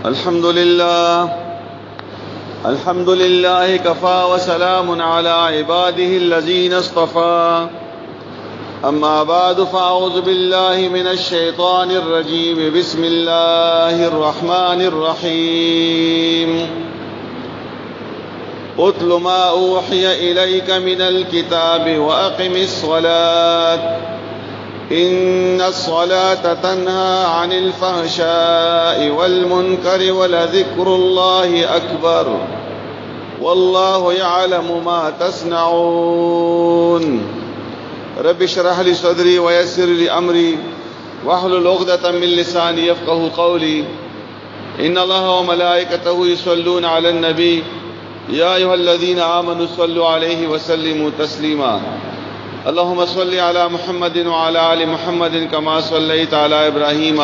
الحمد لله كفى وسلام على عباده الذين اصطفى. أما بعد فأعوذ بالله من الشيطان الرجيم. بسم الله الرحمن الرحيم. اتل ما أوحي إليك من الكتاب وأقم الصلاة إن الصلاة تنهى عن الفحشاء والمنكر ولذكر الله أكبر والله يعلم ما تصنعون. رب اشرح لي صدري ويسر لي أمري واحلل عقدة من لساني يفقه قولي. إن الله وملائكته يصلون على النبي يا أيها الذين آمنوا صلوا عليه وسلموا تسليما. اللهم صل على محمد وعلى آل محمد كما صليت على إبراهيم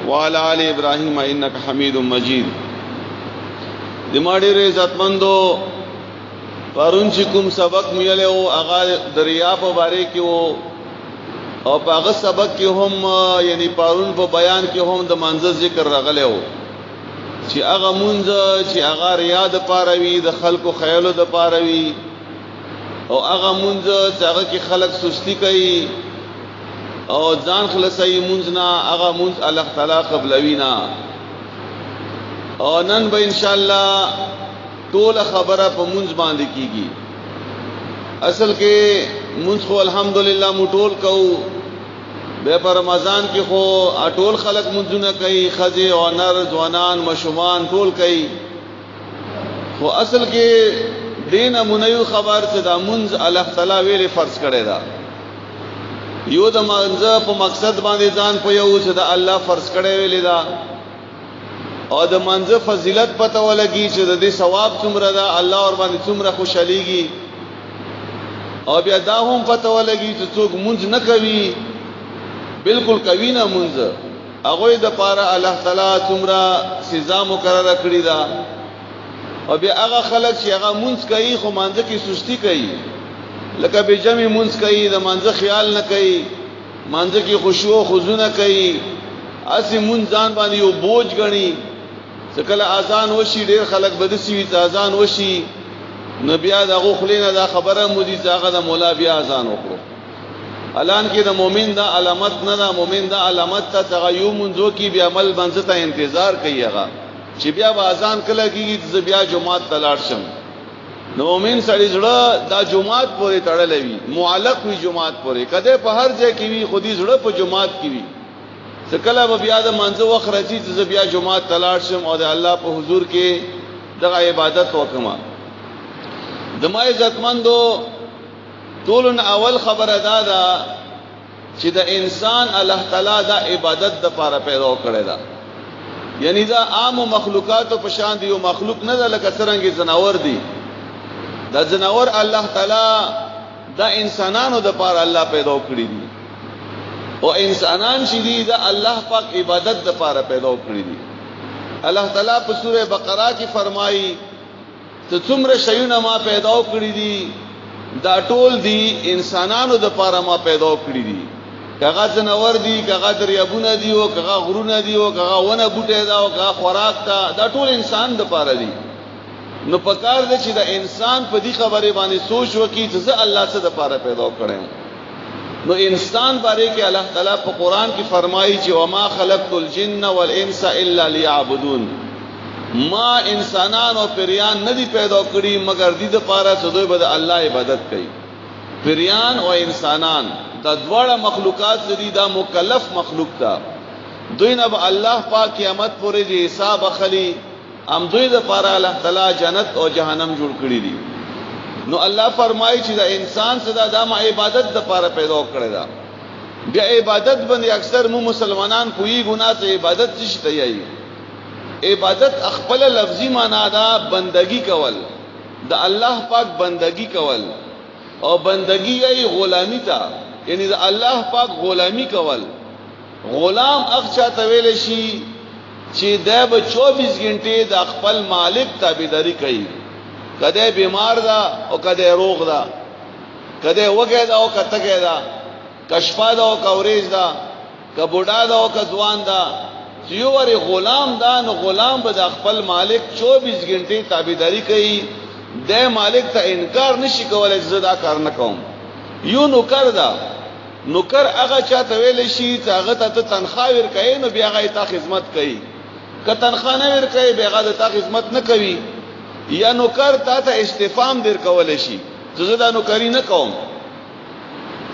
وعلى آل إبراهيم إنك حميد مجيد. دماغی عزت مندو پرون چې کوم سبق میلې او هغه دریا په باره کې وو او په هغه سبق کې هم یعنی پرون په بیان کې هم د منځ ذکر راغلی وو چې هغه مونږ چې هغه ریا د پاره وي د خلکو خیالو د پاره وي او هغه مونږ چې هغه کې خلک سستی کوي او ځان خلاصي مونږ نه هغه مونږ الله تعالی قبلوي نه. او نن به ان شاء الله ټول خبره په مونږ باندې کیږي. اصل کې مونږ خو الحمدلله مو ټول کوو به په رمضان کې خو ټول خلک مونږونه کوي خځې او نر ځوانان مشومان ټول کوي. خو اصل کې دینه مونږ خبر چې دا مونږ الله تعالی ویلې فرض کړی دا یو د مونږ په مقصد باندې ځان په یو چې دا الله فرض کړی ویلې دا او د مونږ فضیلت پته ولګي چې د دې ثواب څومره ده الله اور باندې څومره خوشاليږي او بیا دا هم پته ولګي چې څوک مونږ نه کوي بالکل کوي نه مونږ هغه د پاره الله تعالی څومره سزا مقرره کړی ده. او بیا هغه خلک چې هغه مونږ کوي خو مانځه کې سستی کوي لکه به جمع مونږ کوي د مانځه خیال نه کوي مانځه کې خشوع او خضوع نه کوي اسی مونږ ځان باندې یو بوج غني ځکه اذان وشي ډیر خلک بدسي وي اذان وشي نو بیا دغه خلینا دا خبره مودي ځاګه د مولا بیا اذان وکړو. الان کې د مؤمن دا علامت نه دا مؤمن دا علامت ته تغیو منځو کې بیا عمل بنځ ته انتظار کوي هغه چې بیا اذان کله کېږي چې بیا جمعات تلاړ شم. نو مؤمن سړي زړه دا جمعات پورې تړلې وي معلق وي جمعات پورې کده په هر ځای کې وي خودي زړه په جمعات کې وي ځکه به بیا د منځ وخت راځي چې بیا جمعات تلاړ شم او د الله په حضور کې دغه عبادت وکما. د ما عزتمندو ټولن اول خبره دا ده چې د انسان الله تعالی دا عبادت د لپاره پیدا کړی دا یعنی دا عام مخلوقات په شان دی او مخلوق نه ده لکه څنګه زناور دي دا زناور الله تعالی دا انسانانو د لپاره الله پیدا کړی دي او انسانان چې دي دا الله پاک عبادت د لپاره پیدا کړی دي. الله تعالی په سوره بقره کې فرمایي ته څومره شیونه ما پیدا کړی دي دا ټول دي انسانانو د لپاره ما پیدا کړی دي. کغه جنور دي کغه دریابونه دي او کغه غرونه دي او کغه ونه بوټي دا او کغه خوراک دا ټول انسان د لپاره دي. نو پکار دي چې دا انسان په دې خبره باندې سوچ وکړي چې زه الله څخه د لپاره پیدا کړم. نو انسان باره کې الله تعالی په قران کې فرمایي چې وما خلقت الجن والانس الا ليعبدون ما انسانان او پریان ندي پیدا کړی مگر دې د پاره چې دوی به الله عبادت کوي. پریان او انسانان دا دواړه مخلوقات دي دا مکلف مخلوق تا دوی نه به الله پاک قیامت پورې دې حساب اخلي ام دوی د پاره الله تعالی جنت او جهنم جوړ کړی دي. نو الله فرمایي چې دا انسان صدا د عبادت د لپاره پیدا کړی دا بیا عبادت باندې اکثر مو مسلمانان کوئی ګناه ته عبادت څه ته یي عبادت خپل لفظي معنا دا بندگی کول د الله پاک بندگی کول او بندگی یې غلامی تا یعنی د الله پاک غلامی کول. غلام اخچا تویل شي چې دا به 24 غنټه د خپل مالک تابعداري کوي کده بیمار دا او کده روغ دا کده وګه دا او کتهګه دا کشپا دا او کوریز دا کبوډا دا او کځوان دا چې یو ور غلام دا نو غلام به د خپل مالک 24 غنټه تابعداري کوي د مالک ته انکار نشي کولای چې دا کار نه کوم یو نوکر دا نوکر هغه چاته ویل شي چې هغه ته تنخواه ورکړي نو بیا هغه ته خدمت کوي که تنخواه نه ورکړي بیا هغه ته خدمت نه کوي یا نوکر ته استفهام در کول شي چې زه دا نوکری نه کوم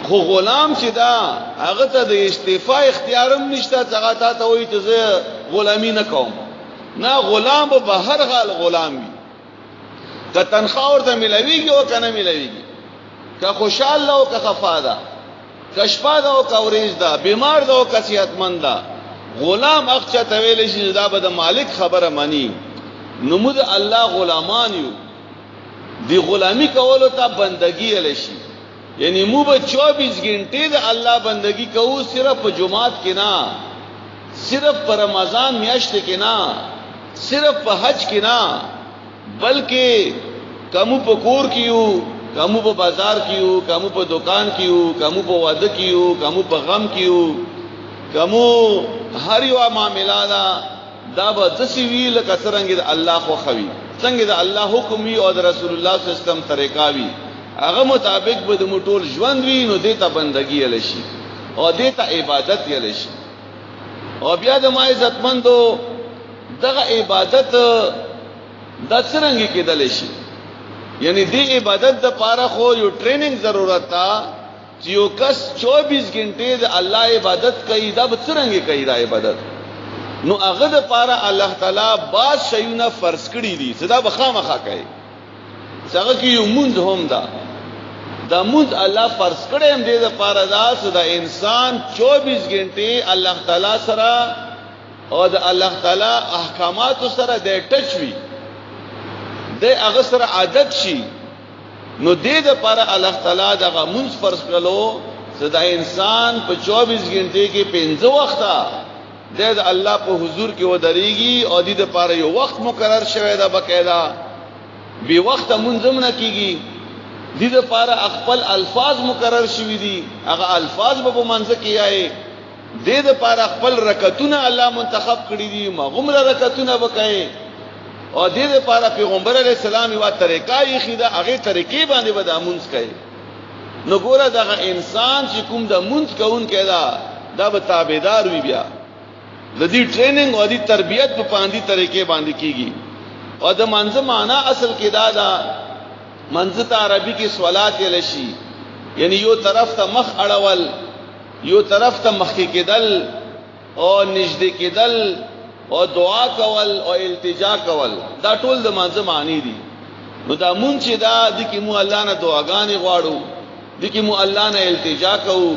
خو غلام چې دا هغه ته د استعفا اختیارم نشته چې هغه ته وایي چې زه غلامی نه کوم نه غلام به هر حال غلام وي که تنخواه ورته ملويږي او کنه ملويږي که خوشاله او که خفا ده که شپه ده او که ورځ ده بیمار ده او که صحتمند ده غلام اخچا تویل شي دا به د مالک خبره مانی نو موږ الله غلامان یو دی غلامی کولو ته بندگی لشي یعنی موږ به 24 غنټه د الله بندگی کوو صرف په جمعات کې نه صرف په رمضان میاشت کې نه صرف په حج کې نه بلکې کوم په کور کې یو کوم په بازار کې یو کوم په دکان کې یو کوم په واده کې یو کوم په غم کې یو کوم هر یو معاملات دا به دسی ویل کثرنګ د الله خو خوي څنګه د الله حکم وی او د رسول الله صلی الله علیه وسلم طریقہ وی هغه مطابق به د مټول ژوند وی نو دیتا بندگی لشي او دیتا عبادت لشي او بیا د ما عزتمندو دغه عبادت د څنګه کېدل شي یعنی دی عبادت د پاره خو یو ټریننګ ضرورت تا چې یو کس 24 غنټه د الله عبادت کوي دا به څنګه کوي دا عبادت نو هغه د پاره الله تعالی باز شیونه فرض کړی دي صدا بخامخه کوي څنګه کې یو مونږ هم دا د مونږ الله فرض کړی هم دې د پاره دا صدا انسان 24 غنټه الله تعالی سره او د الله تعالی احکامات سره د ټچ وي د هغه سره عادت شي نو دې د پاره الله تعالی دغه مونږ فرض کړلو صدا انسان په 24 غنټه کې 15 وخته د الله په حضور کې ودرېږي او د پاره یو وخت مقرر شوی دا بقاعده بي وخت منظم نه کیږي د پاره خپل الفاظ مقرر شوی دي هغه الفاظ به منځ کې آئے د پاره خپل رکعتونه الله منتخب کړی دي مغمره رکعتونه وکړي او د پاره پیغمبر علی السلام یو طریقې یې خیدا هغه طریقې باندې به د امونس کوي نو ګوره دغه انسان چې کوم د مونږ کوون کېدا دا به تابعدار وي بیا د دې ټریننګ او د تربيت په باندې طریقې باندې کیږي او د منځ معنا اصل کې دا منځ ته عربي کې صلات لشي یعنی یو طرف ته مخ اړول یو طرف ته مخ کېدل او نږدې کېدل او دعا کول او التجا کول دا ټول د منځ معنی دي نو دا مونږ چې دا د کې مو الله نه دعاګانې غواړو د کې مو الله نه التجا کوو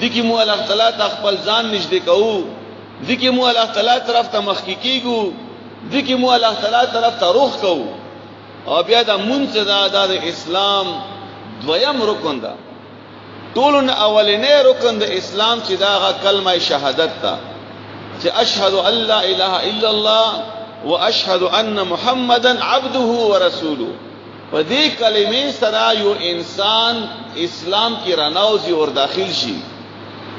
د کې مو الله تعالی ته خپل ځان نږدې کوو ذکی مو الله تعالی طرف ته مخ کیږو ذکی مو الله تعالی طرف ته روح کو او بیا د منځ د اسلام دویم رکن ده ټولن اولنې رکن د اسلام چې دا کلمه شهادت ده چې اشهد ان لا اله الا الله واشهد ان محمدن عبده ورسوله په دې کلمې سره یو انسان اسلام کې رانوځي ور داخل شي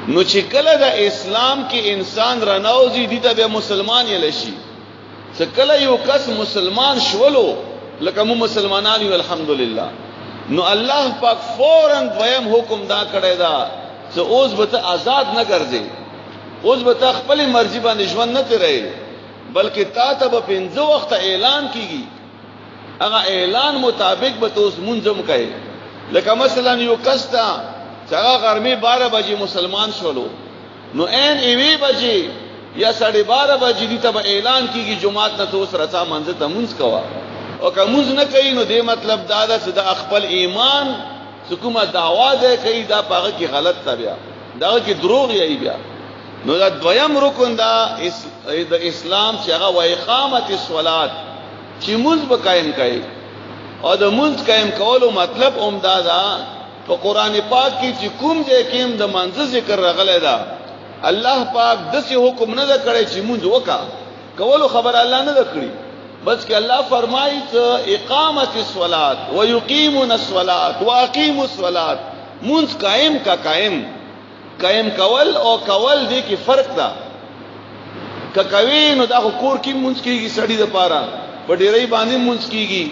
نو چې کله د اسلام کې انسان رانوځي دي ته به مسلمان یې لشي چې کله یو کس مسلمان شولو لکه مو مسلمانان یو الحمدلله نو الله پاک فورا دویم حکم دا کړی دا چې اوس به آزاد نه ګرځي اوس به خپل مرزي باندې ژوند نه تیرې بلکې تا ته به 15 وخت اعلان کیږي هغه اعلان مطابق به تاسو منظم کوي لکه مثلا یو کس ته څنګه غرمه 12 بجې مسلمان شولو نو ان ایوی بجې یا 12:30 بجې دي ته اعلان کیږي جمعات نه تو سره څا منځ ته منځ کوا او که منځ نه کوي نو دې مطلب دا ده چې د خپل ایمان حکومت دعوا ده کوي دا پاغه کې غلط تابع دا کې دروغ یې بیا نو دا دویم رکن دا د اسلام چې هغه و اقامت الصلات چې منځ به قائم کوي او د منځ قائم کولو مطلب عمده ده په قران پاک کې چې کوم ځای کې د منځ ذکر راغلی دا الله پاک دغه حکم نه کړی چې مونږ وکا کولو خبر الله نه کړی بس کې الله فرمایي چې اقامت الصلات ويقيمون الصلات واقيموا الصلات مونږ قائم کول او کول دې کې فرق ده کوي نو دا خو کور کې مونږ کیږي سړی د پاره په ډیرې باندې مونږ کیږي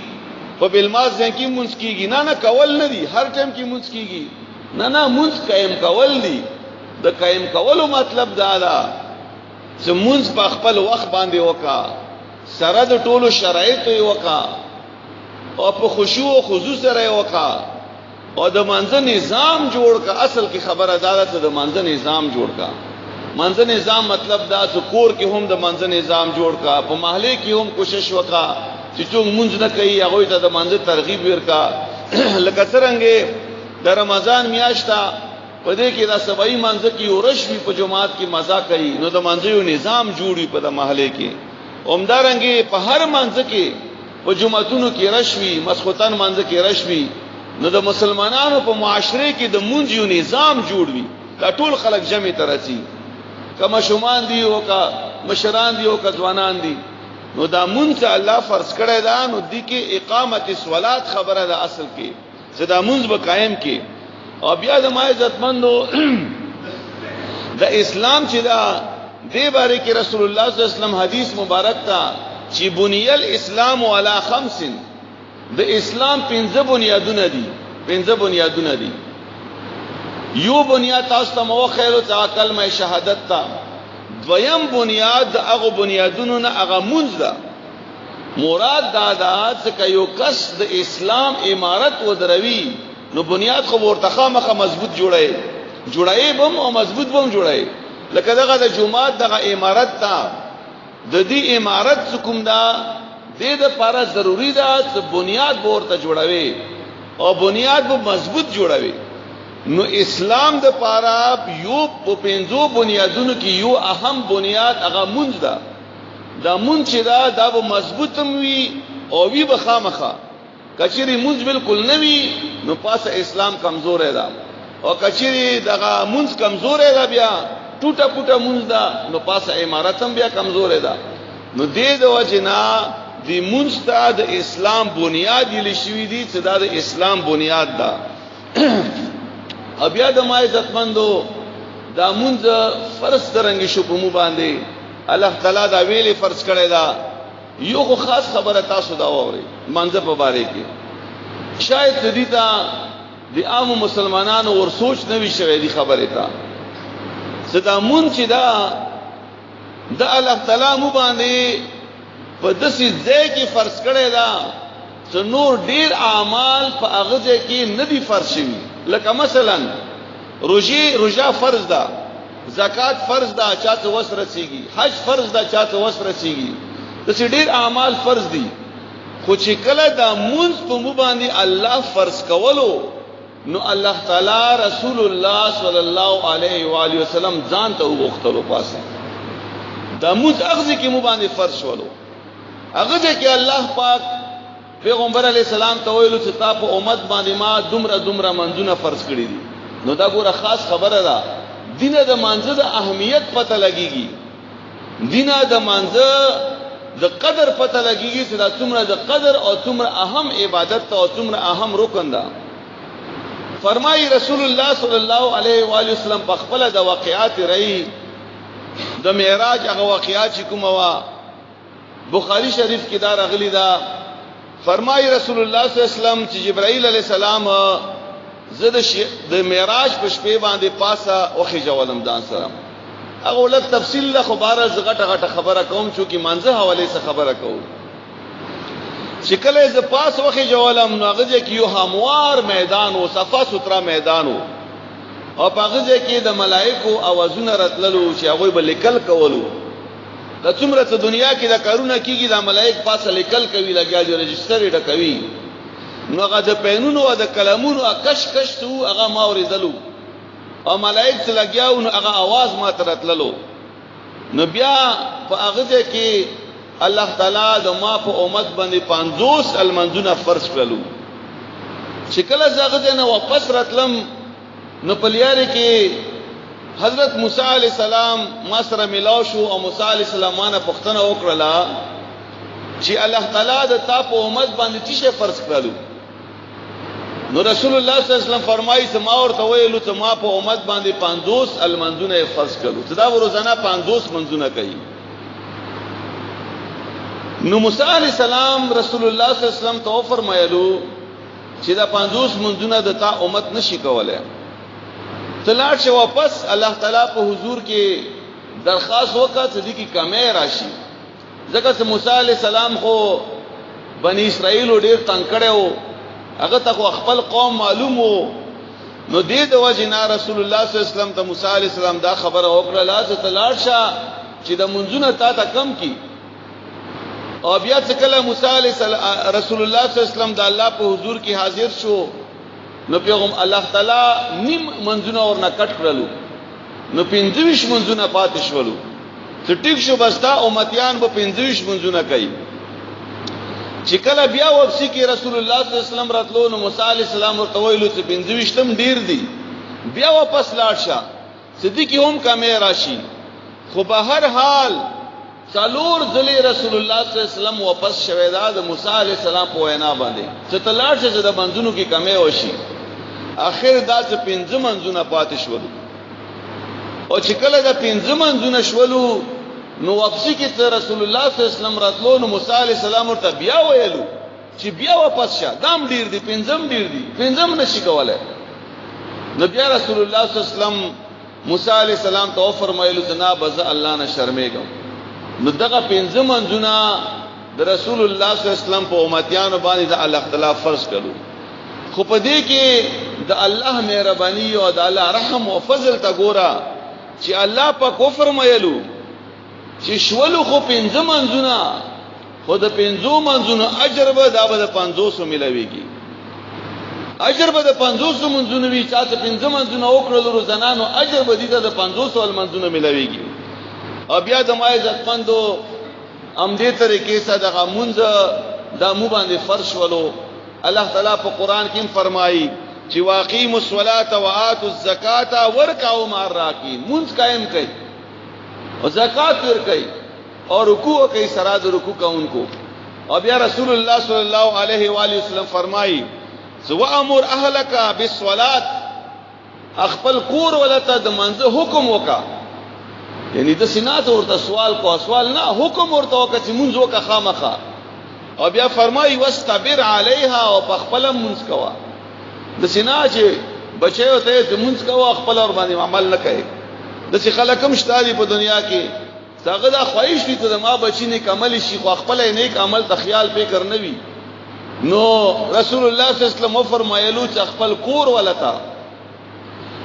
په بلماز ځکه مونږ کیږي نه کول نه دي هر ټیم کې مونږ کیږي نه مونږ قائم کول دي د قائم کولو مطلب دا ده چې مونږ په خپل وخت باندې وکا سره د ټولو شرایطو یې وکا او په خشوع او خضوع سره وکا او د منځ نظام جوړ کا اصل کی خبره ده ته د منځ نظام جوړ کا منځ نظام مطلب دا چې کور کې هم د منځ نظام جوړ کا په محله کې هم کوشش وکا چې څوک مونږ نه کوي هغه ته د منځ ترغیب ورکا لکه څنګه د رمضان میاشتا په دې کې دا سبای منځ کې ورشوي په جماعت کې مزه کوي نو د منځ یو نظام جوړي په د محله کې اومدارنګي په هر منځ کې په جمعتونو کې رشوي مسخوتن منځ کې رشوي نو د مسلمانانو په معاشره کې د مونږ یو نظام جوړوي دا ټول خلک جمع ترسي کما شومان دی او کا مشران دی او کا ځوانان دي نو دا مونږ الله فرض کړی دا نو دي کې اقامت الصلات خبره ده اصل کې زدا مونږ به قائم کې او بیا د ما عزتمندو د اسلام چې دا دې باره کې رسول الله صلی الله علیه وسلم حدیث مبارک تا چې بنیل اسلام علی خمس د اسلام 5 بنیادونه دي 5 بنیادونه دي یو بنیاد تاسو ته مو خیر او کلمه شهادت تا دویم بنیاد هغه بنیادونو نه هغه مونږ ده مراد دا چې یو کس د اسلام امارت و دروي نو بنیاد خو ورته مخه مضبوط جوړای بم او مضبوط بم جوړای لکه دغه د جمعات دغه امارت تا د دې امارت کوم دا د دې لپاره ضروری ده چې بنیاد ورته جوړوي او بنیاد به مضبوط جوړوي نو اسلام د پاره یو په 5 بنیادونو کې یو اهم بنیاد هغه مونږ ده دا مونږ چې دا به مضبوطم وي او وی به خامخه کچری مونږ بالکل نه وي نو پاسه اسلام کمزور ده او کچری دغه مونږ کمزور ده بیا ټوټه پټه مونږ ده نو پاسه امارتم بیا کمزور ده نو دې د وجنا دی مونږ ته د اسلام بنیاد یې لشي دي چې دا د اسلام بنیاد ده او بیا د ما عزتمندو دا مونږ فرض درنګ شو په مو باندې الله تعالی دا ویلي فرض کړی دا یو خو خاص خبره تاسو دا ووري منځ په باره کې شاید دې ته د عام مسلمانانو ور سوچ نه وی شوی دی خبره تا صدا مونږ چې دا د الله تعالی مو باندې په داسې ځای کې فرض کړی دا چې نور ډیر اعمال په هغه ځای کې نه دي فرض شوي لکه مثلا روزه فرض ده زکات فرض ده چاته وس رسیږي حج فرض ده چاته وس رسیږي د ډیر اعمال فرض دي خو چې کله دا مونږ په مو باندې الله فرض کولو نو الله تعالی رسول الله صلی الله علیه و آله وسلم ځان ته وغوښتلو پاسه دا مونږ اخذ کې مو باندې فرض شولو هغه چې الله پاک پیغمبر علی السلام ته ویلو چې تا په امت باندې ما دومره منځونه فرض کړی دي نو دا ګوره خاص خبره ده دینه د منځ د اهمیت پته لګیږي دینه د منځ د قدر پته لګیږي چې دا څومره د قدر او څومره اهم عبادت او څومره اهم رکن ده فرمایي رسول الله صلی الله علیه و آله وسلم په خپل د واقعات رہی د معراج هغه واقعات کومه وا بخاری شریف کې دا راغلی دا فرمایي رسول الله صلی الله علیه وسلم چې جبرائیل علیہ السلام زده د معراج په شپې باندې پاسه او خجولم دان سره هغه ولت تفصیل له خبره غټه خبره کوم چې کی منځه حواله سره خبره کوم شکل ز پاس او خجولم نو هغه کې یو هموار میدان او صفا سترا میدان او هغه کې د ملائکو اوازونه راتللو چې هغه به لیکل کولو د څومره ته دنیا کې د کارونه کیږي د ملائک پاسه لیکل کوي لګیا جو رجستر ډ کوي نو هغه د پینونو او د کلمونو کش تو هغه ما اوریدلو او ملائک ته لګیاو نو هغه आवाज ما ترتللو نو بیا په هغه کې الله تعالی د ما په امت باندې 50 المنذونه فرض کړلو چې کله زغه نه واپس راتلم نو پلیاره کې حضرت موسی علیہ السلام ما سره ملاو شو او موسی علیہ السلام نه پوښتنه وکړه چې الله تعالی د تا په امت باندې څه فرض کړلو نو رسول الله صلی الله علیه وسلم فرمایي چې ما ورته ویلو چې ما په امت باندې 50 المنذونه فرض کړلو چې دا ورځنه 50 منذونه کوي نو موسی علیہ السلام رسول الله صلی الله علیه وسلم ته فرمایلو چې دا 50 منځونه د تا امت نشي کولای. تلاړ شه واپس الله تعالی په حضور کې درخواست وکړه چې دې کې کمی راشي. ځکه چې موسی علیہ السلام خو بنی اسرائیل ډیر تنگ کړو، هغه ته خپل قوم معلوم وو. نو دې د وجنا رسول الله صلی الله علیه وسلم ته موسی علیہ السلام دا خبره وکړه لازم تلاړ شه چې د منځونه تا ته کم کی. او بیا چې کله موسی علیہ السلام رسول الله صلی الله علیه وسلم د الله په حضور کې حاضر شو، نو پیغام الله تعالی نیم منځونه ورنه کټ کړلو، نو 25 منځونه پاتې شولو. څه ټیک شو بستا امتیان به 25 منځونه کوي. چې کله بیا واپسی کې رسول الله صلی الله علیه وسلم راتلو، نو موسی علیہ السلام ورته ویلو چې 25 تم ډیر دي، بیا واپس لاړ شه صدیقی هم کمه راشي. خو به هر حال څلور ځلې رسول الله صلی الله علیه وسلم واپس شوی دا د موسی علیہ السلام په وینا باندې چې تلاړ شه د منځونو کې کمه وشي. اخر دا چې 5 منځونه پاتې شول. او چې کله دا 5 منځونه شولو، نو واپسی کې رسول الله صلی الله علیه وسلم راتلو، نو موسی علیہ السلام ورته بیا ویلو چې بیا واپس شه، دام ډیر دي، 5 ډیر دي، 5 نشي کولای. نو بیا رسول الله صلی الله علیه وسلم موسی علیہ السلام ته فرمایلو جناب از الله نه شرمېږم. نو دغه 5 منځونه د رسول الله صلی الله علیه وسلم په امتیانو باندې د الله تعالی فرض کړو. خو په دې کې د الله مهرباني او د الله رحم او فضل ته ګوره چې الله په کفر مېلو چې شولو خو 5 منځونه، خو د 5 منځونو اجر به دا به 500 ملويږي. اجر به د 500 منځونو وی چې 5 منځونه وکړل روزانه، نو اجر به دې د 500 منځونو ملويږي. او بیا د ما عزتمندو ام دې طریقې سره دغه منځ د مو باندې فرض ولو. الله تعالی په قران کې فرمایي چې واقیموا الصلاة وآتوا الزکاة وارکعوا مع الراکعين. منځ قائم کړئ او زکات ورکړئ او رکوع کوي سره د رکوع کوونکو. او بیا رسول الله صلی الله علیه و آله وسلم فرمایي وامر اهلک بالصلاة، خپل کور ولته د منځ حکم وکا. یعنی د سینات ورته سوال نه، حکم ورته وکا چې منځ وکا خامخا. او بیا فرمایي واستبر علیها، او په خپل منځ کوا. د سینا چې بچیو ته د منځ کوا، خپل ور باندې عمل نه کوي. د څه خلکم شتاري په دنیا کې څنګه دا خواهش دي ته ما بچی نه کمل شي، خو خپل نیک عمل ته خیال فکر نه وي. نو رسول الله صلی الله علیه وسلم فرمایلو چې خپل کور ولتا،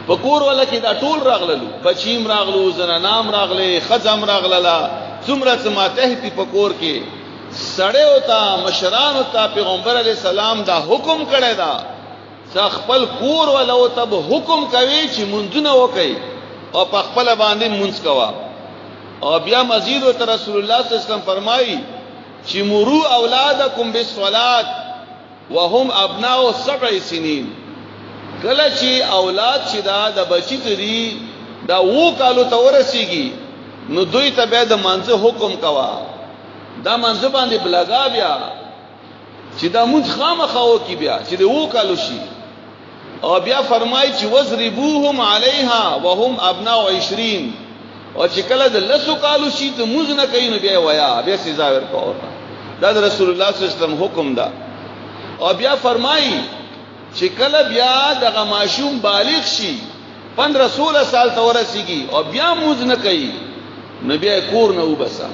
په کور ولا کې دا ټول راغللو، بچیم راغلو، زنانام راغله، خزم راغله، څومره سماته په پکور کې سړی وتا مشران وتا. پیغمبر علی السلام دا حکم کړی دا چې خپل کور ولا وتا به حکم کوي چې منځونه وکړي او په خپل باندې منځ کوا. او بیا مزید او رسول الله صلی الله علیه وسلم فرمایي چې مرو اولادکم بالصلاه وهم ابناء 7 سنین. کله چې اولاد چې دا د بچی تری دا وو کالو ته ورسیږي، نو دوی ته به د منځ حکم کوا. دا منځ باندې بلګا بیا چې دا مونږ خامخاو کی بیا چې د وو کالو شي. او بیا فرمایي چې وزربوهم علیها وهم ابناء 20. او چې کله د لسو کالو شي ته موږ نه کوي، نو بیا ویا بیا سزا ورکو. دا د رسول الله صلی الله علیه وسلم حکم ده. او بیا فرمایي چې کله بیا دغه ماشوم بالغ شي 15-16 سال ته ورسیږي او بیا موږ نه کوي، نو بیا کور نه وبسا.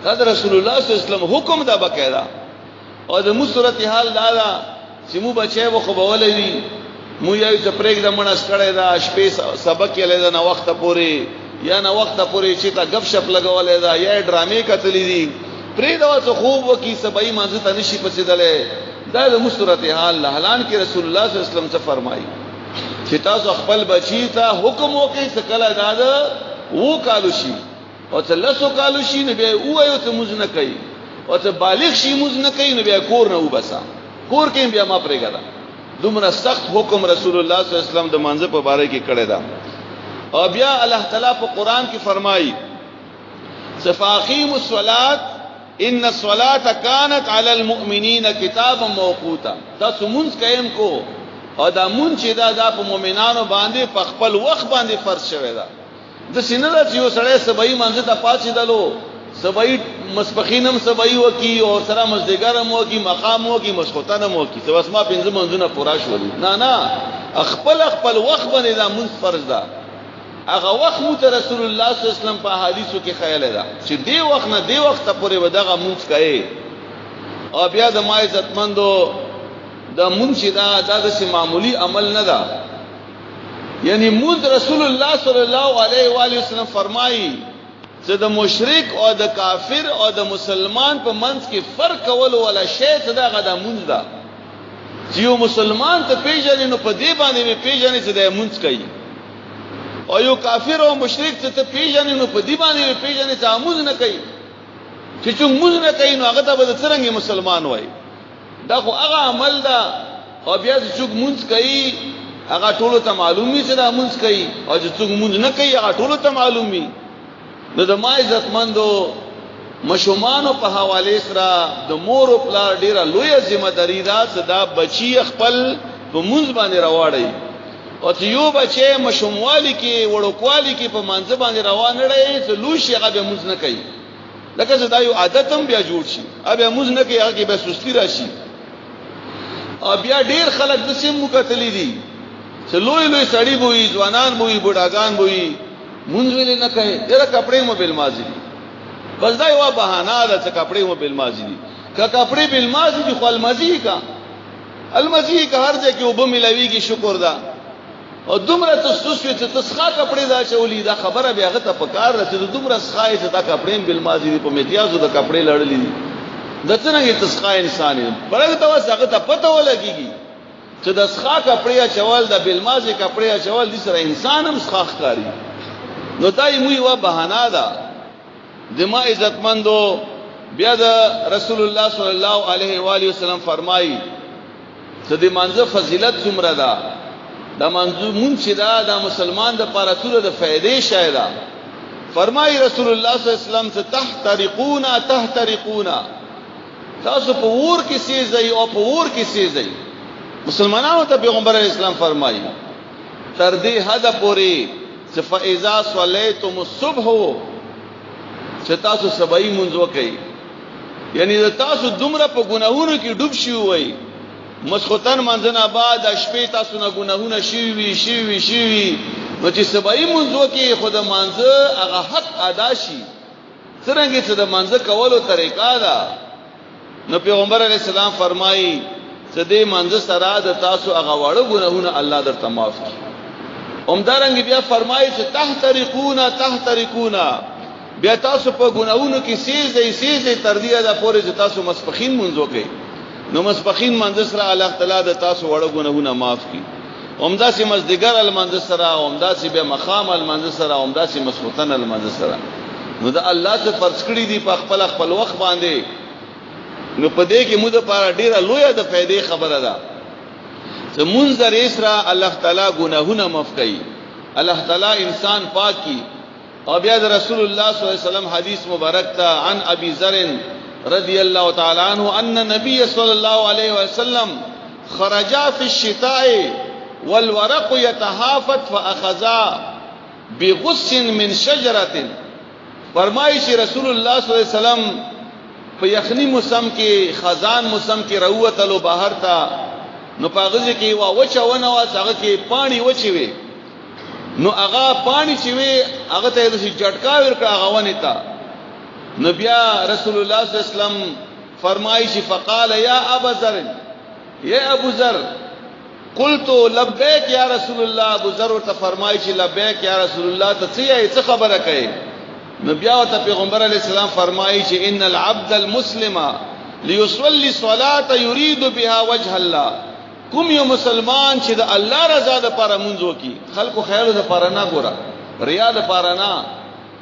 دا د رسول الله صلی الله علیه وسلم حکم ده بقاعده. او د مو صورت حال دا چې مو بچي و خو بولې مو یې ته پرېګ د منس کړه دا شپې سبق یې لیدا نه وخت پوري یا نه وخت پوري چې تا غب شپ لګولې دا یا ډرامې کتلې دي پرې دا څه خوب وکي سبای مانځ ته نشي پسې دلې. دا د مستورت حال اعلان کې رسول الله صلی الله علیه وسلم څه فرمایي چې تاسو خپل بچی ته حکم وکړئ چې کله دا وو کالو شي او څه لسو کالو شي نو به وایو ته موږ نه کوي، او ته بالغ شي موږ نه کوي، نو بیا کور نه وبسا. کور کې بیا ما پرې غلا. دومره سخت حکم رسول الله صلی الله علیه وسلم د مانځ په باره کې کړی دا. او بیا الله تعالی په قران کې فرمایي فاقیموا الصلاة ان الصلاة كانت على المؤمنين كتابا موقوتا. دا سمونز قائم کو او دا مون چې دا په مؤمنانو باندې په خپل وخت باندې فرض شوی دا. د سینه چې یو سړی سبای منځ ته پاتې دلو سبای مسبخینم سبای وکي او سره مزدګرم وکي مقام وکي مسخوتنم وکي سو اسما پنځه منځونه پورا شول نه خپل وخت باندې دا منځ فرض ده هغه وخت مو ته رسول الله صلی الله علیه وسلم په حدیثو کې خیال ده چې دی وخت نه دی وخت پورې ودغه منځ کوي او بیا د ما عزتمندو د منځ دا د معمولی عمل نه ده یعنی مود رسول الله صلی الله علیه و آله وسلم فرمایي چې د مشرک او د کافر او د مسلمان په منځ کې فرق کول ولا شی څه دا غدا مونږ ده چې یو مسلمان ته پیژنې نو په دې باندې پیژنې چې د مونږ کوي او یو کافر او مشرک ته پیژنې نو په دې باندې پیژنې چې مونږ نه کوي چې مونږ نه کوي نو هغه ته به څنګه مسلمان وای دا خو هغه عمل ده او بیا چې مونږ کوي هغه ټول ته معلومي چې دا مونږ کوي او چې مونږ نه کوي هغه ټول ته معلومي نو د ما عزتمندو مشومانو په حواله سره د مور او پلار ډیره لوی ذمہ داری ده چې دا بچي خپل په منځ باندې راوړي او چې یو بچي مشوموالي کې وړوکوالي کې په منځ باندې روان لري چې لوی شي هغه به منځ نه کوي لکه دا یو عادت هم بیا جوړ شي هغه منځ نه کوي هغه به سستی راشي او بیا ډیر خلک د سیم مکتلې دي چې لوی سړی بوي ځوانان بوي بوډاګان بوي منځ ویل نه کوي ډېر کپڑے مو بل مازی دي بس دا یو بهانه ده چې کپڑے مو بل مازی دي که کپڑے بل مازی دي خو المزی کا هر ځای کې وب ملويږي شکر ده او دومره تسوسوي چې تسخه کپڑے دا چولې دا خبره بیا غته پکار ده چې دومره سخای چې دا کپڑے بل مازی دي په امتیازو د کپڑے لړلې دي د څنګه تسخه انسان برګ ته واسه ته پته ولګيږي چې د سخه کپڑے چول د بل مازی کپڑے چول دي سره انسان هم سخاخ کاری نو دای موي وا بهانه ده د ما عزتمندو بیا د رسول الله صلی الله علیه و آله وسلم فرمایي چې د منځ فضیلت څومره ده د منځ مونږ دا د مسلمان د پاره ټول د فائدې شاید فرمایي رسول الله صلی الله علیه وسلم چې تحترقون تاسو په ور کې سيزي او په ور کې سيزي مسلمانانو ته پیغمبر اسلام فرمایي تر دې حد پورې فاذا صليتم الصبح چې تاسو سبای منځ وکئ یعنی تاسو دومره په ګناهونو کې ډوب شئ وای مسخوتن منځنه بعد شپې تاسو نه ګناهونه شي نو چې سبای منځ وکئ خود منځ هغه حق ادا شي څنګه چې د منځ کولو طریقه ده نو پیغمبر علیه السلام فرمایي چې د منځ سره د تاسو هغه وړو ګناهونه الله درته معاف کړي اومدارنګ بیا فرمایي چې تحترقون بیا تاسو په ګناہوں کې سیزي تر دې دا پورې چې تاسو مسبخین منځو کوي نو مسبخین منځ سره الله تعالی د تاسو وړو ګناہونه معاف کړي اومدا سي مزدګر المنځ سره اومدا سي به مقام المنځ سره اومدا سي مسخوتن المنځ سره نو دا الله ته فرض کړی دی په خپل وخت باندې نو په دې کې موږ لپاره ډیره لویه د فائدې خبره ده چې منذر اسرا الله تعالی گناهونه معاف کوي الله تعالی انسان پاکي او بیا رسول الله صلی الله علیه وسلم حدیث مبارک تا عن ابي ذر رضی الله تعالی عنه ان النبي صلی الله علیه وسلم خرج في الشتاء والورق يتهافت فاخذا بغص من شجره فرمایي چې رسول الله صلی الله علیه وسلم په یخنی موسم کې خزان موسم کې راوتلو بهر تا نو پاغزه کې وا وچونه وا هغه کې پانی وچوي نو هغه پانی چې وي هغه ته د جټکا ورکړه هغه ونی تا نو بیا رسول الله صلی الله علیه وسلم فرمایي چې فقال یا ابو ذر یا ابو ذر قلت لبیک یا رسول الله ابو ذر ورته فرمایي چې لبیک یا رسول الله ته څه خبره کوي نو بیا ته پیغمبر علی السلام فرمایي چې ان العبد المسلم ليصلي صلاه يريد بها وجه الله کوم یو مسلمان چې د الله رضا لپاره مونږ وکي خلکو خیر لپاره نه ګوره ریا لپاره نه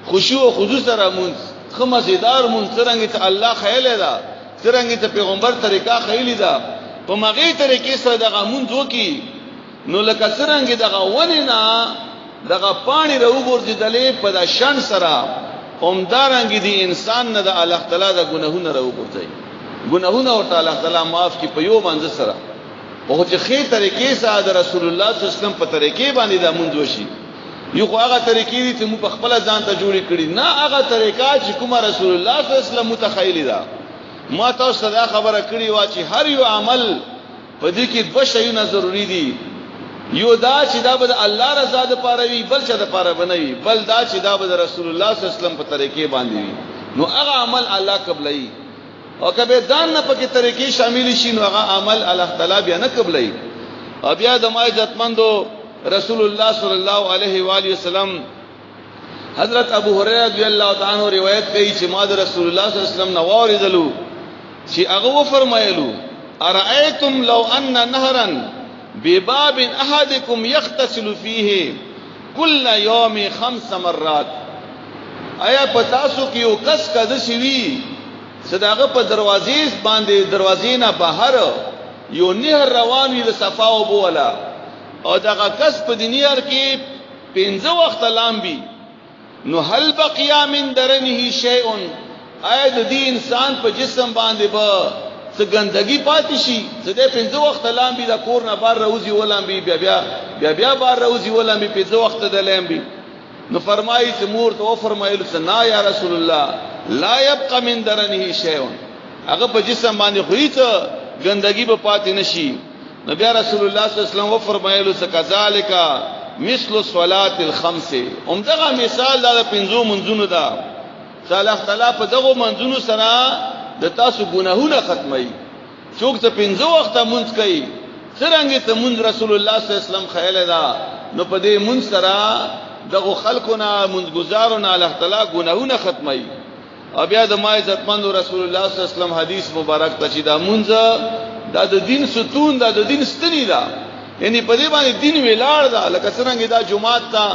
خشوع او خضوع سره مونږ خمسیدار مونږ څنګه چې الله خیاله ده څنګه چې پیغمبر طریقه خیلی ده په مغه طریقې سره دغه مونږ وکي نو لکه څنګه دغه ونینا دغه پانی راوګرځیدلې په د شان سره اومدارنګ دي انسان نه د الله تعالی د ګناهونو راوګرځي ګناهونه او تعالی تعالی معاف کی په یو منځ سره او چې خې طریقې سره د رسول الله صلی الله علیه وسلم په طریقې باندې د مونږ وشي یو خو هغه طریقې دي چې موږ په خپل ځان ته جوړې کړې، نه هغه طریقه چې کومه رسول الله صلی الله علیه وسلم متخیل ده. ما تاسو دا خبره کړې و چې هر یو عمل په دې کې دوه شیونه ضروری دي. یو دا چې دا به الله رضا ده پاره وي، بل چې ده پاره بنوي، بل دا چې دا به رسول الله صلی الله علیه وسلم په طریقې باندې وي. نو هغه عمل الله قبلای، او کبه دان نه پکې طریقې شامل شي نو هغه عمل الله تعالی بیا نه قبلای. او بیا د ما عزتمندو رسول الله صلی الله علیه و آله وسلم حضرت ابو هريره رضی الله تعالی عنہ روایت کوي چې ما د رسول الله صلی الله علیه وسلم نواریدلو چې هغه و فرمایلو ارایتم لو ان نهرا بباب احدكم يغتسل فيه كل يوم 5 مرات، آیا پتا سو کې یو کس کده شوی صداغه په دروازې باندې دروازې نه بهر یو نهر روان وي د صفا او بولا، او دغه کس په دنیا کې 15 وخت لامبي، نو هل بقیا من درنه شیء، آیا د دې انسان په جسم باندې به څه ګندګي پاتې شي؟ چې د 15 وخت لامبي د کور نه بار روزي ولامبي، بیا بار روزي ولامبي 15 وخت د لامبي. نو فرمایي چې مور ته فرمایل سنا یا رسول الله لا يبقى من درنه شیء، هغه په جسم باندې خو ګندګي به پاتې نشي. نبی رسول الله صلی الله علیه وسلم و فرمایلو کذالک مثل الصلاه الخمس، همدغه مثال دا 5 منځونو دا چې الله تعالی په دغه منځونو سره د تاسو ګناهونه ختمي. څوک ته 5 وخت منځ کوي، څنګه ته منځ رسول الله صلی الله علیه وسلم خیال دا، نو په دې منځ سره دغه خلقونه منځګزارونه الله تعالی ګناهونه ختمي. او بیا د ما عزتمند رسول الله صلی الله علیه وسلم حدیث مبارک ته چې دا منځ دا د دین ستون، دا د دین ستنی دا، یعنی په دې باندې دین ویلاړ دا، لکه څنګه دا جمعات ته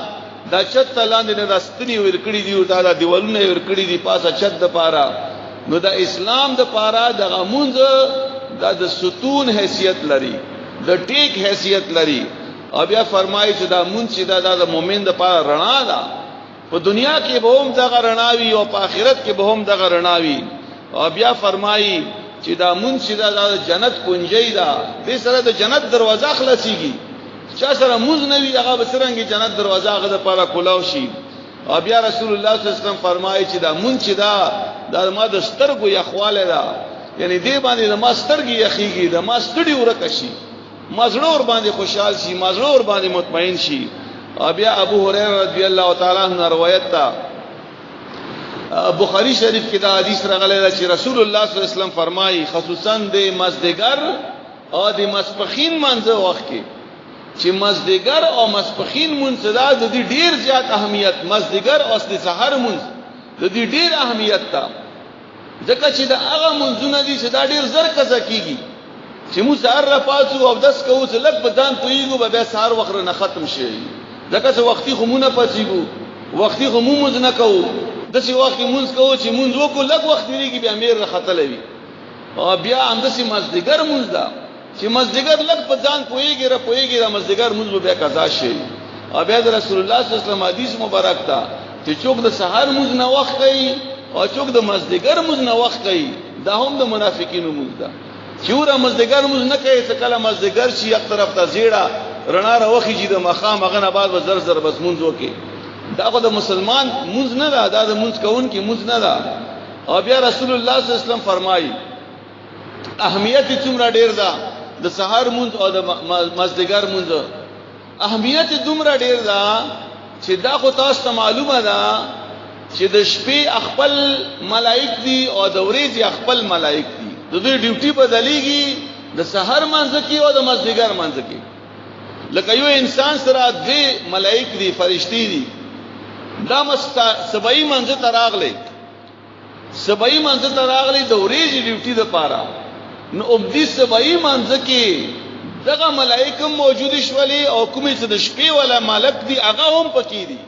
دا چت لاندې نه راستنی ورکړي دي او دا دیوالونه ورکړي دي پاسه چت د پاره، نو دا اسلام د پاره د غمونځ دا د ستون حیثیت لري، د ټیک حیثیت لري. او بیا فرمایي چې دا مونږ چې دا د مؤمن د پاره رڼا ده، په دنیا کې به هم دغه رڼاوي او په آخرت کې به هم دغه رڼاوي. او بیا فرمایي چې دا مونږ چې دا د جنت کنجي ده، دې سره د جنت دروازه خلاصيږي. چا سره مونږ نه وي هغه به څنګه جنت دروازه هغه د پاره کولاو شي. او بیا رسول الله صلی الله علیه وسلم فرمایي چې دا مونږ چې دا ما د سترګو یخواله ده، یعنی دې باندې د ما سترګې یخيږي، د ما ستړي ورکه شي، ما زړه ور باندې خوشحال شي، ما زړه ور باندې مطمئن شي. او بیا ابو هريره رضی الله تعالی عنہ روایت تا بخاری شریف کې دا حدیث راغلی دی چې رسول الله صلی الله علیه وسلم فرمایي خصوصا د مازدیګر او د ماسپخین منځ وخت کې چې مازدیګر او ماسپخین منځ د دې ډیر زیات اهمیت، مازدیګر او د سحر منځ د دې ډیر اهمیت تا، ځکه چې دا هغه منځونه دي چې دا ډیر زر قضا کیږي چې موږ سحر را پاتو او داس کوو چې لږ بدن تویګو به بیا سحر وخت نه ختم شي، ځکه چې وختي خمونه پاتېګو، وختي خمومز نه کوو، داسې وخت مونږ کوو چې مونږ وکړو لږ وخت لريږي بیا میر راختلوي. او بیا هم داسې مازدیګر مونږ دا چې مازدیګر لږ په ځان پويږي را پويږي را مازدیګر مونږ بیا قضا شي. او بیا رسول الله صلی الله علیه وسلم حدیث مبارک تا چې څوک د سحر مونږ نه وخت کوي او څوک د مازدیګر مونږ نه وخت کوي، دا هم د منافقینو مونږ دا چې ور مازدیګر مونږ نه کوي څه کله مازدیګر شي یک طرف ته زیړه رڼا راوخی چې د مخام هغه نه بعد زر زر بس مونږ وکي، دا خو د مسلمان مونږ نه ده، دا د مونږ کوون کې مونږ نه ده. او بیا رسول الله صلی الله علیه وسلم فرمایي اهمیت څومره ډیر ده د سحر مونږ او د مازدیګر مونږ، اهمیت دومره ډیر ده چې دا خو تاسو ته معلومه ده چې د شپې خپل ملائک دي او د ورځې خپل ملائک دي، د دوی ډیوټي بدلېږي د سحر منځ کې او د مازدیګر منځ کې. لکه یو انسان سره دوی ملائک دي، فرشتي دي، دا سبعی منځ ته راغلي، سبعی منځ ته راغلي د ورځې ډیوټي د پاره، نو اوبدي سبعی منځ کې دغه ملائکه موجود شولي او کومې چې د شپې ولا ملک دي هغه هم پکې دي،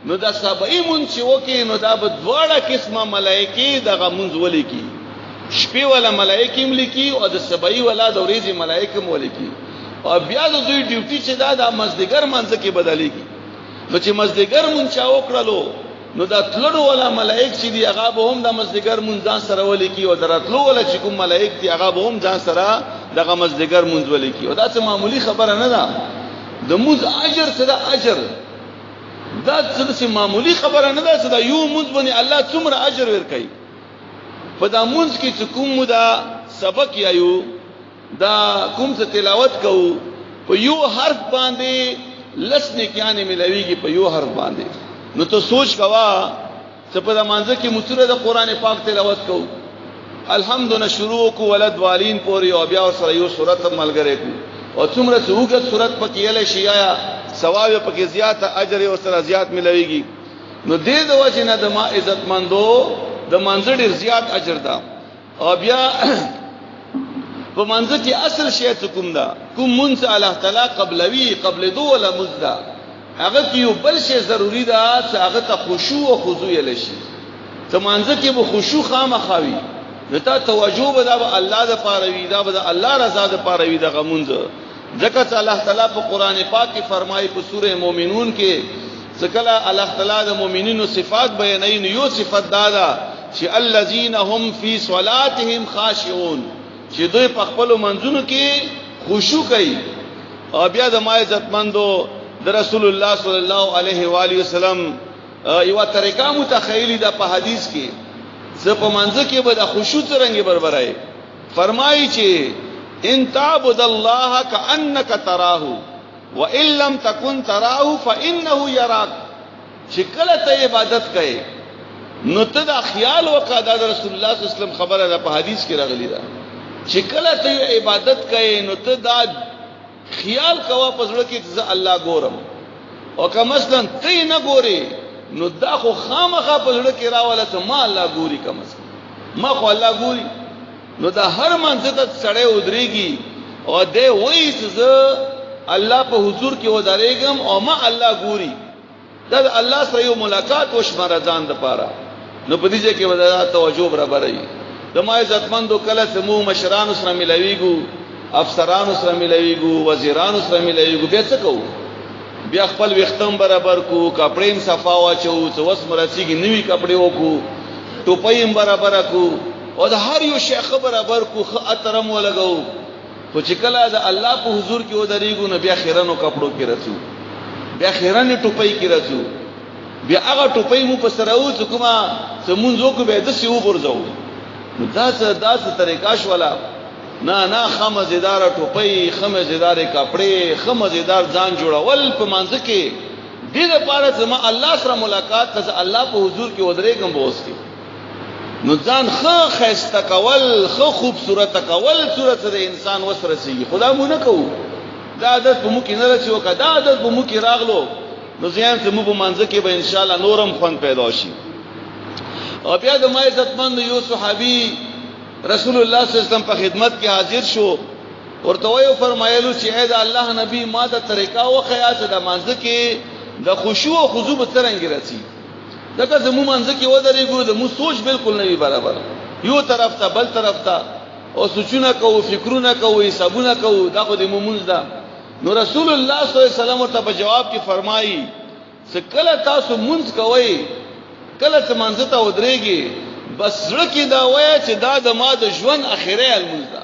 نو دا سبعی منځ چې وکي نو دا به دواړه قسمه ملائکه دغه منځ ولي کی، شپې ولا ملائکه هم لیکي او د سبعی ولا د ورځې ملائکه هم ولي، او بیا د دوی ډیوټي چې دا د مازدیګر منځ کې بدلېږي. نو چې مازدیګر مونږ چا وکړلو نو دا تلړو ولا ملائک چې دی هغه به هم د مازدیګر مونږ ځان سره ولیکي، او دراتلو ولا چې کوم ملائک دی هغه به هم ځان سره دغه مازدیګر مونږ ولیکي. او دا څه معمولی خبره نه ده، د مونږ اجر څه ده، اجر دا څه معمولی خبره نه ده چې دا یو مونږ باندې الله څومره اجر ورکړي. په دا مونږ کې چې کوم دا سبق یایو دا کوم څه تلاوت کوو په یو حرف باندې لسنه کیانه ملويږي په یو حرف باندې. نو ته سوچ کوا چې په مانځه کې مسوره د قران پاک تلاوت کوو الحمدلله شروع کو ولد والین پوری او بیا سره یو سورۃ ملګری کو او څومره څوګه سورۃ پکې له شیا ثواب پکې زیات اجر او سره زیات ملويږي. نو دې د وجه نه د ما عزت مندو د منځ ډیر زیات اجر ده. او بیا په منځ کې اصل شی څه کوم ده کوم منځ الله تعالی قبلوي قبل دو ولا مزدا هغه کې یو بل شی ضروری ده چې هغه ته خشوع او خضوع لشي. ته منځ کې به خشوع خامخاوي نتا توجه به دا الله د پاروي دا به الله رضا د پاروي د غمونځ ځکه چې الله تعالی په قران پاک کې فرمایي په سوره مومنون کې ځکه الله تعالی د مؤمنینو صفات بیانوي. نو یو صفت دا چې الذين هم في صلاتهم خاشعون چې دوی په خپل منځونو کې خشوع کوي. او بیا د ما عزتمندو د رسول الله صلی الله علیه و آله وسلم یو طریقه متخیلی ده په حدیث کې ز په منځ کې به د خشوع څنګه بربرای فرمایي چې ان تعبد الله كانك تراه وان لم تكن تراه فانه يراك. چې کله ته عبادت کوي نو ته دا خیال وکړه د رسول الله صلی الله علیه وسلم خبره ده په حدیث کې راغلی ده چې کله ته عبادت کوي نو ته دا خیال کوا پزړه کې چې الله ګورم او که مثلا ته نه ګوري نو دا خو خامخا پزړه کې راواله ته ما الله ګوري کم ما خو الله ګوري. نو دا هر منځ ته سړی ودرېږي او دې وایي چې الله په حضور کې ودرېږم او ما الله ګوري. دا الله سره یو ملاقات وشمره ځان د پاره. نو په دې کې ودا توجه برابرای د ما عزتمندو کله سمو مشران سره ملويګو افسران سره ملويګو وزیران سره ملويګو بیا څه کوو بیا خپل وختم برابر کو کپڑے صفا واچو څه وس مرسيږي نوی کپڑے وکو ټوپایم برابر کو او د هر یو شیخ برابر کو خاطرم ولګو. خو چې کله د الله په حضور کې ودرېګو نو بیا خیرانو کپړو کې رسو بیا خیرانه ټوپۍ کې رسو بیا هغه ټوپۍ مو په سره او کومه سمونځو کو به د سی وګرځو. نو دا څه طریقہ شولا نه خمزدار ټوپۍ خمزدار کپڑے خمزدار ځان جوړول په منځ کې دې لپاره چې ما الله سره ملاقات ته الله په حضور کې ودرېګم بوستي. نو ځان خو خسته کول خو خوبصورت کول صورت د انسان وسره سي خدا مونږ نه کوو دا عادت په مو کې نه رسېو کدا عادت په مو کې راغلو نو ځان ته مو په منځ کې به ان شاء الله نورم فن پیدا شي. او بیا د ما عزتمند یو صحابي رسول الله صلی الله علیه وسلم په خدمت کې حاضر شو ورته وایو فرمایلو چې اې دا الله نبی ما د طریقہ او خیاس د منځ کې د خشوع او خضوع څنګه راسي دغه زمو منځ کې ودرېګو د مو سوچ بالکل نه وی برابر یو طرف ته بل طرف ته او سوچونه کوو فکرونه کوو حسابونه کوو دا خو د مومنز ده. نو رسول الله صلی الله علیه وسلم ته په جواب کې فرمایي چې کله تاسو منځ کوئ کله چې منځ ته ودرېږي بس رکی دا وای چې دا د ما د ژوند اخیره المنځ ده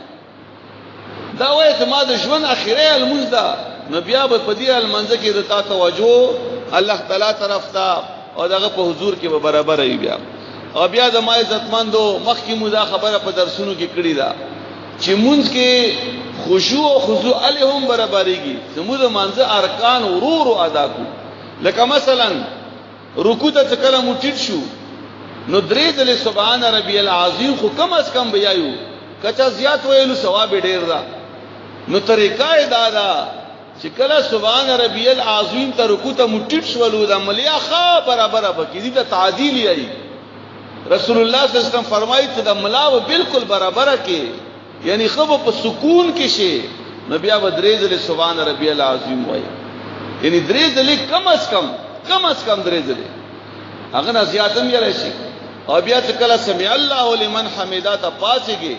دا وای چې ما د ژوند اخیره المنځ ده. نو بیا په دې المنځ کې د تا توجه الله تعالی طرف ته او دغه په حضور کې به برابر وي. بیا او بیا د ما عزتمندو مخکې مو دا خبره په درسونو کې کړې ده چې مونږ کې خشوع او خضوع علیهم برابرېږي زموږ د منځ ارکان ورو ادا کو. لکه مثلا رکوع ته کله مو ټیټ شو نو درې ځله سبحان ربی العظیم خو کم از کم بیايو کچا زیات ویلو ثواب ډیر ده. نو طریقه دا چې کله سبحان ربی العظیم ته رکوع ته مټټ شولو د ملیا خا برابر بکې دي تعدیل یې رسول الله صلی الله علیه وسلم فرمایي چې د ملاو بالکل برابر کې یعنی خو په سکون کې شي. نبی ابو درې ځله سبحان ربی العظیم وایي یعنی درې ځله کم از کم درې ځله هغه نه زیاتم یې راشي. او بیا چې کله سمع الله لمن حمدا ته پاسيږي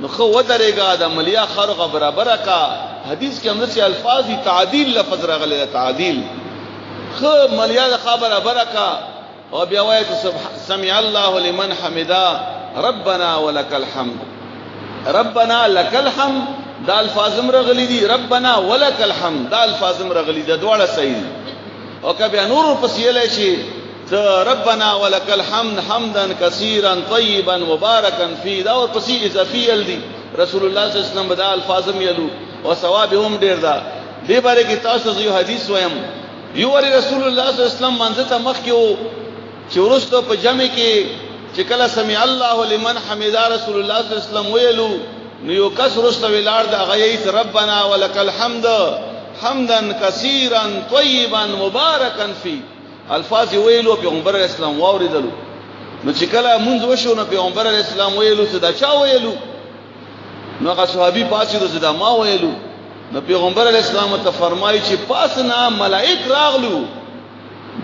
نو خو ودرېګا د ملیا خرغه برابر کا. حدیث کې هم څه الفاظ دي تعدیل لفظ راغلی ده تعدیل خو ملیا د خبره برکا. او بیا وایي سمع الله لمن حمدا ربنا ولك الحمد ربنا لك الحمد دا الفاظ راغلي دي ربنا ولك الحمد دا الفاظ راغلي دي دواړه صحیح او کبه نور پسیلې شي ربنا ولك الحمد حمدا كثيرا طيبا مباركا فيه دا او پسې اضافي ال دي رسول الله صلی الله علیه وسلم بدا الفاظم یلو او ثواب هم ډیر دا دې باره کې تاسو یو حدیث وایم یو ور رسول الله صلی الله علیه وسلم منځ ته مخ کې وو چې ورستو په جمع کې چې کله سمع الله لمن حمد رسول الله صلی الله علیه وسلم ویلو نو یو کس ورستو ویلار دا غیت ربنا ولك الحمد حمدا كثيرا طيبا مباركا فيه الفاظ ویلو پیغمبر اسلام واوریدلو نو چې کله مونږ وشو نو پیغمبر اسلام ویلو څه دا چا ویلو نو هغه صحابي پاتې زدا ما ویلو نو پیغمبر اسلام ته فرمایي چې پاسنا ملائک راغلو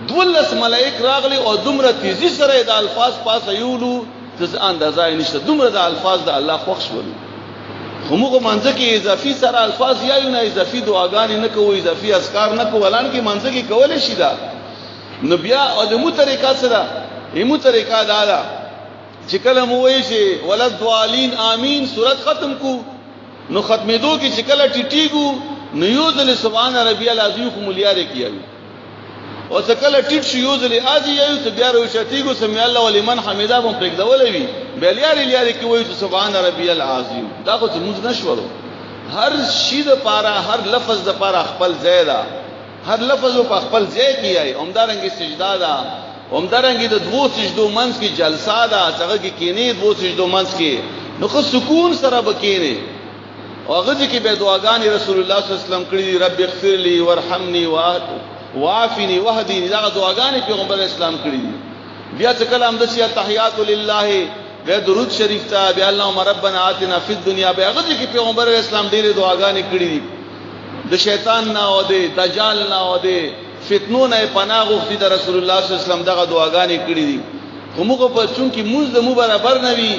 دولس ملائک راغلي او دومره تیزی سره د الفاظ پاس یولو څه اندازه نشته دومره د الفاظ د الله خوښ ولو همغه منځ کې اضافي سره الفاظ یا نه اضافي دعاګانې نه کوو اضافي اذکار نه کوو ولان کې منځ کې کول شي دا نو بیا او د مو طریقه سره ایمو طریقه دا ده چې کله مو وایي چې ولد دوالین امین سورت ختم کو نو ختمېدو کې چې کله ټیټیګو نو یو ځل سبحان ربی العظیم خو ملياره کیږي او چې کله ټیټ شو یو ځل اځي یو ته بیا روشتیګو سمع الله ولمن حمدا هم پرېږدول وی بیا لیاره کې وایي سبحان ربی العظیم دا خو موږ نشورو هر شی د پاره هر لفظ د پاره خپل ځای ده هر لفظ په خپل ځای کې ای عمدارنګي سجدا ده عمدارنګي د دوه سجدو منځ کې جلسه ده څنګه کې کینی دوه سجدو منځ کې نو خو سکون سره بکینی او هغه کې به دعاګانې رسول الله صلی الله علیه وسلم کړی رب اغفر لي وارحمني وعافني واهدني دا دعاګانې پیغمبر اسلام کړی بیا څه کلام د سیا تحیات لله بیا درود شریف ته بیا اللهم ربنا آتنا فی الدنیا بیا هغه کې پیغمبر اسلام ډېرې دعاګانې کړی د شیطان نه او د دجال نه او د فتنو نه پناه غوښتي د رسول الله صلی الله علیه وسلم دغه دعاګانې کړې دي کومه په چون کې موږ د مو برابر نه وي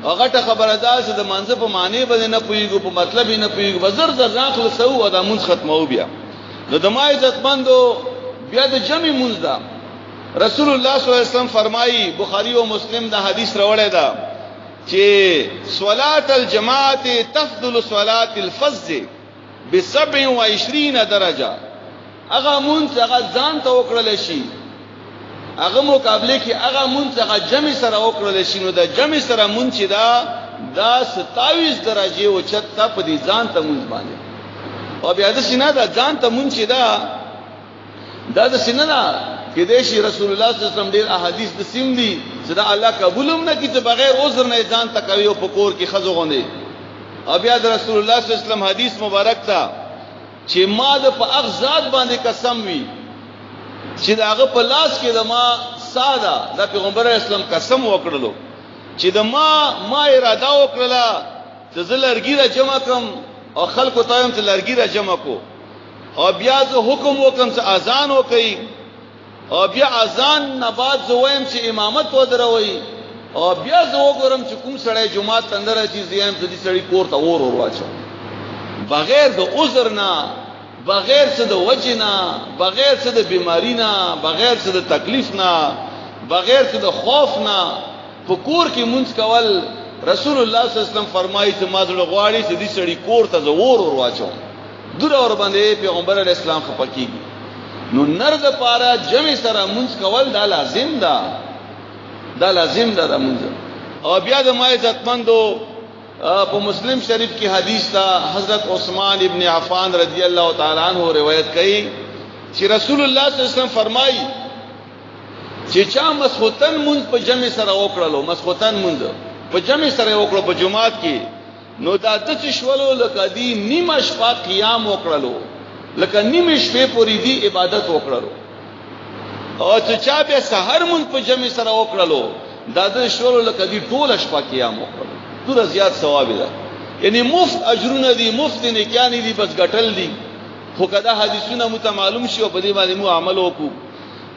هغه ته خبره ده چې د منځ په معنی باندې نه پويګو په مطلب نه پويګو وزر زر راخل سو او د منځ ختمو بیا نو د ما عزتمندو بیا د جمع منځ ده رسول الله صلی الله علیه وسلم فرمایي بخاری او مسلم دا حدیث راوړی ده چې صلات الجماعت تفضل صلات الفز ب27 درجه هغه مونږ هغه ځان ته وکړل شي هغه مقابله کې هغه مونږ هغه جمع سره وکړل شي نو د جمع سره مونږ چې دا 27 درجه او چته په دې ځان ته مونږ باندې او بیا د سینه دا ځان ته مونږ چې دا د سینه دا کې د شي رسول الله صلی الله علیه وسلم ډیر احادیث د سیم دي چې دا الله قبولم نه کیته بغیر عذر نه ځان ته کوي او په کور کې خزو غوندي او بیا د رسول الله صلی الله علیه وسلم حدیث مبارک تا چې ما د په اغزاد باندې قسم وی چې داغه په لاس کې د ما ساده د پیغمبر اسلام قسم وکړلو چې د ما اراده وکړه چې زلرګی را جمع کم او خلکو ته هم زلرګی را جمع کو او بیا زه حکم وکم چې اذان وکړي او بیا اذان نه بعد زویم چې امامت ودروي او بیا زه وګورم چې کوم سړی جمعه تندر چې زیم د دې سړی کور ته اور واچو بغیر د عذر نه بغیر څه د وجه نه بغیر څه د بیماری نه بغیر څه د تکلیف نه بغیر څه د خوف نه په کور کې مونږ کول رسول الله صلی الله علیه وسلم فرمایي چې ما زړه غواړي چې دې سړی کور ته اور واچو دغه اور باندې پیغمبر اسلام خپکیږي نو نرد پارا جمع سره مونږ کول دا لازم ده دا لازم ده مونږ او بیا د ما عزتمندو په مسلم شریف کی حدیث تا حضرت عثمان ابن عفان رضی اللہ تعالی عنہ روایت کړي چې رسول الله صلی الله علیه وسلم فرمایي چې چا مسخوتن مونږ په جمع سره وکړلو مسخوتن مونږ په جمع سره وکړو په جمعات کې نو دا د څه شولو لکه دی نیمه شپه قیام وکړلو لکه نیمه شپه پوری دی عبادت وکړلو او چې چا به سحر مونږ په جمع سره وکړلو دا د شولو لکه دی ټول شپه قیام وکړلو دغه زیات ثواب ده یعنی مفت اجرونه دي مفت نه کیانی دي بس غټل دي خو کدا حدیثونه متمعلوم شي او په دې باندې مو عمل وکړو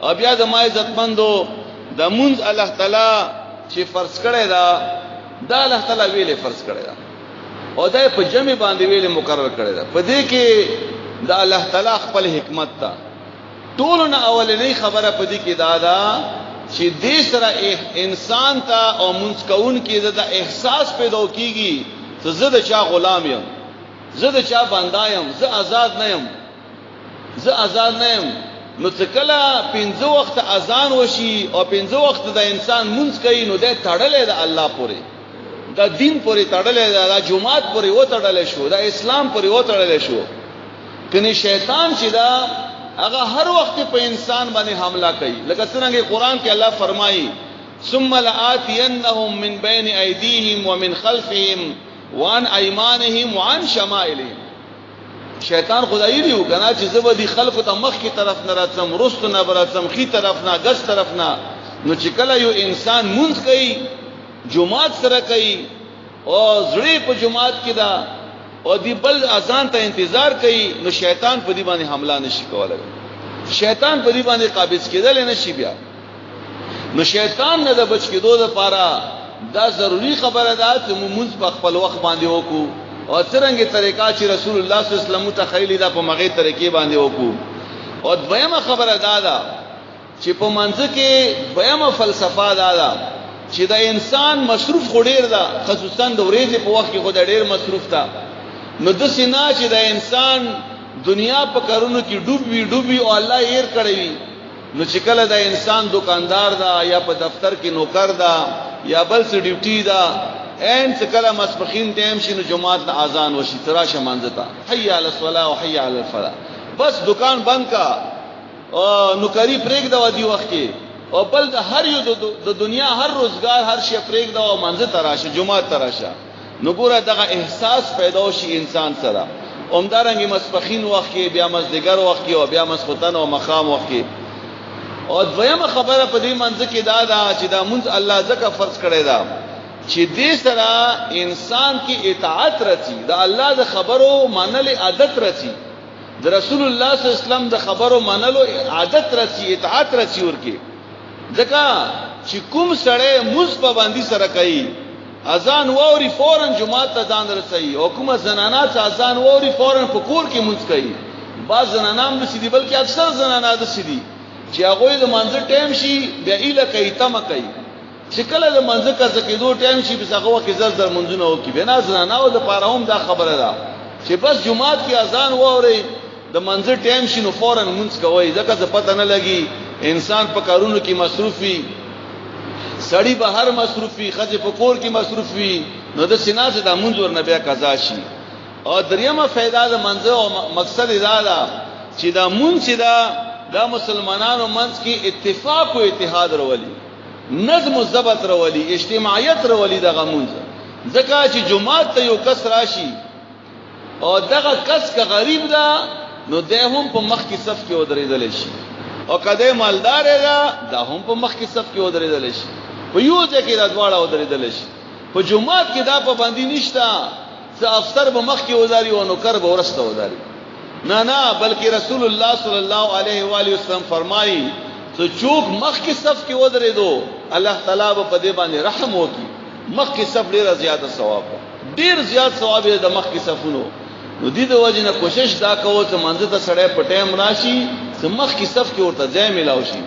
او بیا د ما عزتمندو د منځ الله تعالی چې فرض کړی دا الله تعالی ویلې فرض کړی دا او دا په جمع باندې ویلې مقرر کړی دا په دې کې د الله تعالی خپل حکمت تا ټولونه اولنې خبره په دې کې دا چې دې سره انسان ته او منځ کون کې د احساس پیدا کیږي چې زه د چا غلام یم زه د چا بنده یم زه آزاد نه یم نو څه کله 5 وخت اذان وشي او 5 وخت د انسان مونږ کوي نو د تړلې د الله پورې د دین پورې تړلې د جمعات پورې و تړلې شو د اسلام پورې و تړلې شو کني شیطان چې دا هغه هر وخت په انسان باندې حمله کوي لکه څنګه قرآن کې الله فرمایي ثم لآتينهم من بين أيديهم ومن خلفهم وعن أيمانهم وعن شمائلهم شیطان خدای دی وکنا چې زبدي خلق ته مخ کی طرف نه راتم رست نه براتم خي طرف نه ګس طرف نه نو چې کله یو انسان مونږ کوي جمعات سره کوي او زړه په جمعات کې دا او دی بل اذان ته انتظار کوي نو شیطان په دې باندې حمله نشي کولای شیطان په دې باندې قابض کېدل نشي بیا نو شیطان نه د بچ کېدو لپاره دا ضروری خبره ده چې موږ په خپل وخت باندې وکړو او څنګه طریقہ چې رسول الله صلی الله علیه وسلم تخیلی دا په مغه طریقې باندې وکړو او دویمه خبره ده چې په منځ کې دویمه فلسفه ده چې دا انسان مصروف خډیر ده خصوصا د ورځې په وخت کې خو ډېر مصروف ده نو د سینا چې دا انسان دنیا په کارونو کې ډوبي او الله یې کړی نو چې کله دا انسان دکاندار دا یا په دفتر کې نوکر دا یا بل څه ډیوټي دا ان څه کله مسبخین ټیم شي نو جمعات د اذان وشي تراشه منځتا حي علی الصلاه او حي علی الفلاح بس دکان بند کا او نوکری پرېګ دا ودی وخت کې او بل د هر یو د دنیا هر روزګار هر شی پرېګ دا او منځ تراشه جمعات تراشه نو ګوره دغه احساس پیدا شي انسان سره اومدارنګي مسبخین وخت کې بیا مزدګر وخت کې او بیا مسخوتن او مخام وخت کې او دویمه خبره په دې منځ کې دا چې دا مونږ الله زکه فرض کړی دا چې دې سره انسان کې اطاعت رچی دا الله د خبرو منل عادت رچی د رسول الله صلی الله علیه وسلم د خبرو منلو عادت رچی اطاعت رچی ورکی ځکه چې کوم سړی موږ پابندي سره کوي اذان ووري فورن جمعه ته ځان رسي او کومه زنانه چې اذان ووري فورن په کور کې موږ کوي بعض زنانام د سیدی بلکې اکثر زنانه د سیدی چې هغه د منځ ټیم شي بیا اله کوي تم کوي چې کله د منځ کا زکیدو ټیم شي بس هغه وخت زر منځونه وکي بنا زنانه او د پاره هم دا خبره ده چې بس جمعات کې اذان ووري د منځ ټیم شي نو فورن مونږ کوي ځکه څه پته نه لګي انسان په کارونو کې مصروف وي سړی به هر مصروف وي خځه په کور کې مصروف وي نو د سینا سے د منځ ور نه بیا قضا شي او دریمه फायदा د منځ او مقصد دا ده چې دا مونږ دا مسلمانانو منځ کې اتفاق او اتحاد راولي نظم او ضبط راولي اجتماعیت راولي دغه مونږ ځکه چې جمعات ته یو کس راشي او دغه کس که غریب ده نو ده هم په مخ کې صف کې ودرېدل شي او کده مالدار ده هم په مخ کې صف کې ودرېدل شي په یو ځای کې دا دواړه ودرېدل شي په جمعات کې دا پابندي نشته چې افسر به مخ کې وداري او نوکر به ورسته وداري نه بلکې رسول الله صلی الله علیه و آله وسلم فرمایي چې چوک مخ کې صف کې ودرېدو الله تعالی به په دې باندې رحم وکړي مخ کې صف ډیر زیاته ثواب ډیر زیات ثواب د مخ کې صفونو نو دې د وجه نه کوشش دا کوو چې منځ ته سړی په ټیم راشي چې مخ کې صف کې ورته ځای ملاوي شي